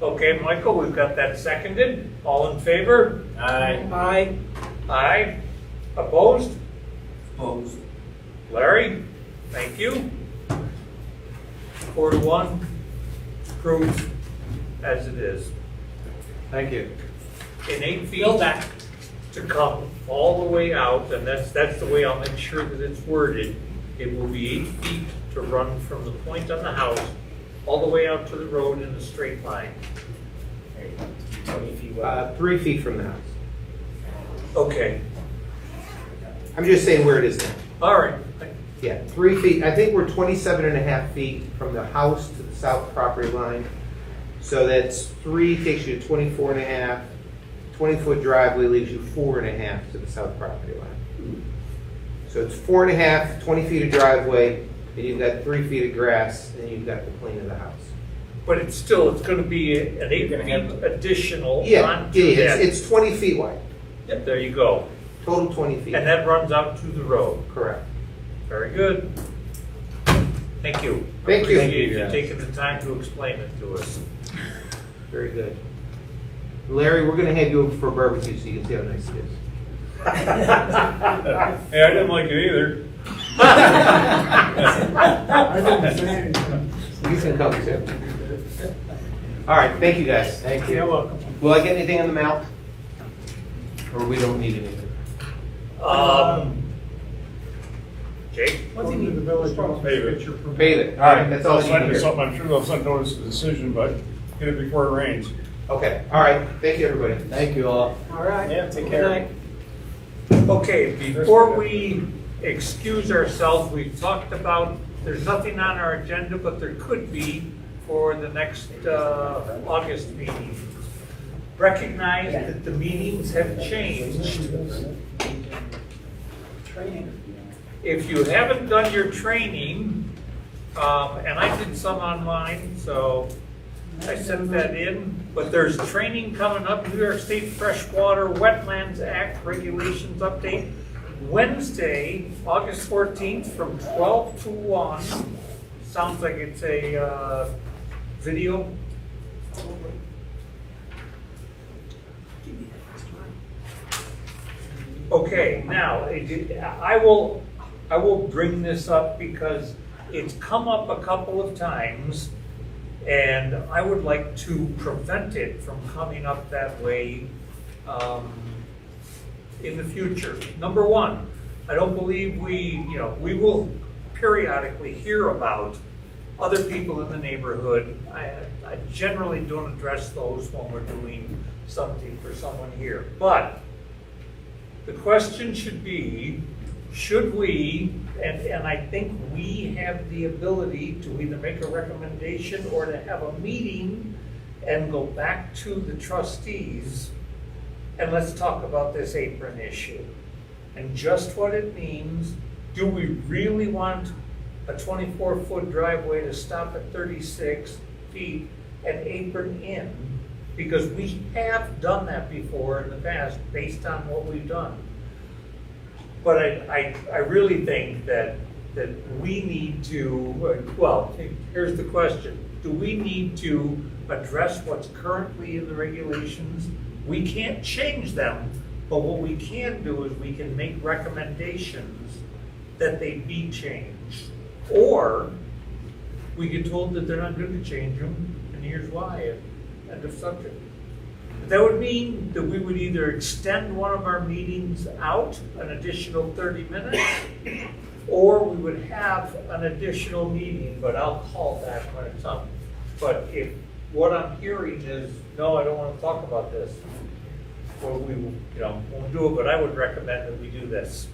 Okay, Michael, we've got that seconded. All in favor? Aye. Aye. Aye. Opposed? Opposed. Larry? Thank you. 4-1, approved as it is. Thank you. In 8 feet Build that. to come all the way out, and that's the way I'll make sure that it's worded. It will be 8 feet to run from the point on the house all the way out to the road in a straight line. 20 feet wide. 3 feet from the house. Okay, I'm just saying where it is now. all right. Yeah, 3 feet. I think we're 27 and a half feet from the house to the south property line. So that's 3 takes you to 24 and a half. 20-foot driveway leaves you 4 and a half to the south property line. So it's 4 and a half, 20 feet of driveway, and you've got 3 feet of grass, and you've got the plane of the house. But it's gonna be an 8 feet additional Yeah, onto yeah, that. it's 20 feet wide, Yep, there you go. total 20 feet. And that runs out to the road. Correct. Very good. Thank you. Thank you. Appreciate you taking the time to explain it to us. Very good. Larry, we're gonna have you over for a barbecue so you can see how nice it is. Hey, I didn't like it either. You can come too. All right, thank you guys. Thank You're welcome. Will I get anything in the mail? Or we don't need anything? Jake? What's he need? Pay it. All right, that's all I need to hear. Something, I'm sure they'll send notice of decision, but get it before it rains. Okay, all right. Thank you, everybody. Thank you all. All right. Yeah, take Good care. night. Okay, before we excuse ourselves, we've talked about, there's nothing on our agenda, but there could be for the next August meeting. Recognize that the meetings have changed. Training. If you haven't done your training, and I did some online, so I sent that in, but there's training coming up, New York State Freshwater Wetlands Act Regulations Update, Wednesday, August 14th, from 12 to 1. Sounds like it's a video. Okay, now, I will bring this up because it's come up a couple of times, and I would like to prevent it from coming up that way in the future. Number one, I don't believe we will periodically hear about other people in the neighborhood. I generally don't address those when we're doing something for someone here. But the question should be, should we, and I think we have the ability to either make a recommendation or to have a meeting and go back to the trustees and let's talk about this apron issue and just what it means. Do we really want a 24-foot driveway to stop at 36 feet and apron in? Because we have done that before in the past based on what we've done. But I really think that we need to, well, here's the question. Do we need to address what's currently in the regulations? We can't change them, But what we can do is we can make recommendations that they be changed. Or we get told that they're not going to change them, and here's why, end of subject. That would mean that we would either extend one of our meetings out an additional 30 minutes, or we would have an additional meeting, but I'll call that when it's up. But if what I'm hearing is, no, I don't want to talk about this, well, we will, won't do it, but I would recommend that we do this.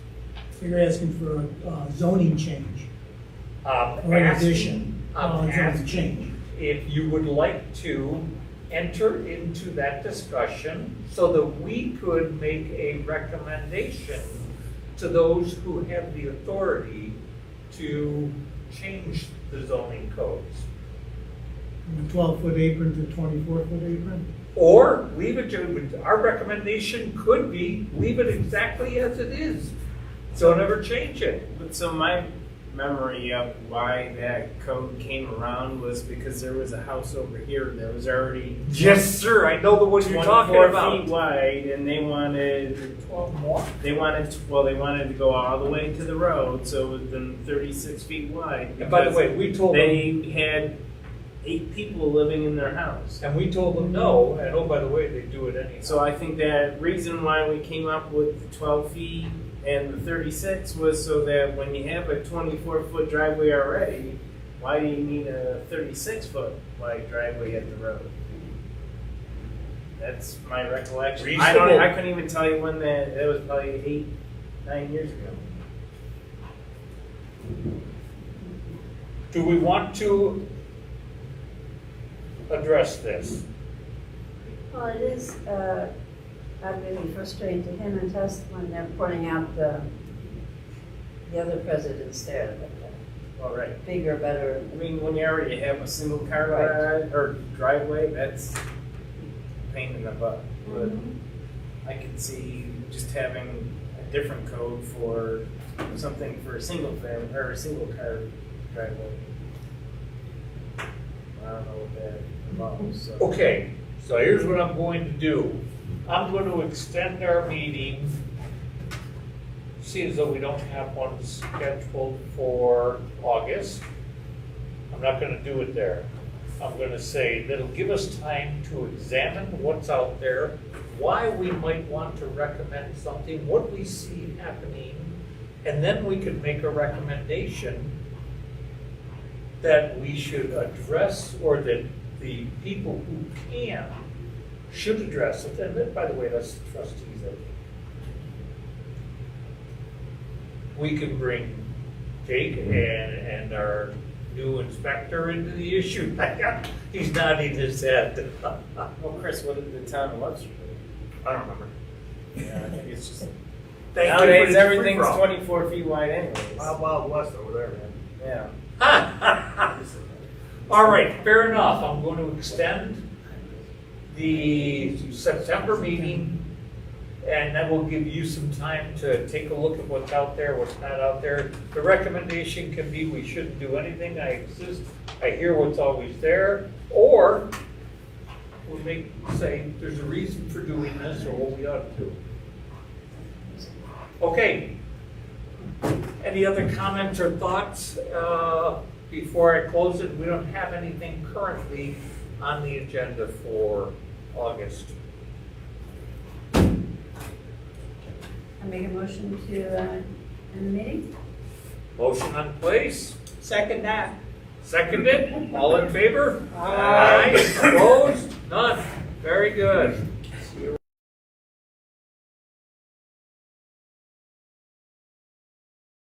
So you're asking for a zoning change, or an Asking- addition, I'm zoning asking change. if you would like to enter into that discussion so that we could make a recommendation to those who have the authority to change the zoning codes. From a 12-foot apron to 24-foot apron? Or leave it, our recommendation could be, leave it exactly as it is. Don't ever change it. But so my memory of why that code came around was because there was a house over here that was already Yes, sir, I know the one you're talking 24 about. feet wide, and they wanted 12 more? they wanted to go all the way to the road, so it was then 36 feet wide. And by the because way, we told them, they had 8 people living in their house. and we told them no, and oh, by the way, they do it anyhow. So I think that reason why we came up with the 12 feet and the 36 was so that when you have a 24-foot driveway already, why do you need a 36-foot wide driveway at the road? That's my recollection. Reasonable. I couldn't even tell you when that was probably 8-9 years ago. Do we want to address this? Well, it is, really frustrating to him and us when they're pointing out the other presidents there, All right. bigger, better. I mean, when you already have a single car Right. garage or driveway, that's a pain in the butt. But I could see just having a different code for something for a single family or a single car driveway. I don't know what that involves. So. Okay, so here's what I'm going to do. I'm going to extend our meeting, see as though we don't have one scheduled for August. I'm not going to do it there. I'm going to say that'll give us time to examine what's out there, why we might want to recommend something, what we see happening, and then we could make a recommendation that we should address, or that the people who can should address it. And then, by the way, that's the trustees, I think. We can bring Jake and our new inspector into the issue. He's nodding his head. Well, Chris, what did the town of Webster do? I don't remember. Yeah, I think it's just Thank you, nowadays but it's everything's free-for-all. 24 feet wide anyways. Wild West over there, man. Yeah. All right, fair enough. I'm going to extend the September meeting, and that will give you some time to take a look at what's out there, what's not out there. The recommendation can be we shouldn't do anything. I hear what's always there, or we may say there's a reason for doing this, or what we ought to do. Okay. Any other comments or thoughts before I close it? We don't have anything currently on the agenda for August. I make a motion to end the meeting? Motion on place, Second that. seconded, all in favor? Aye. Opposed? None. Very good.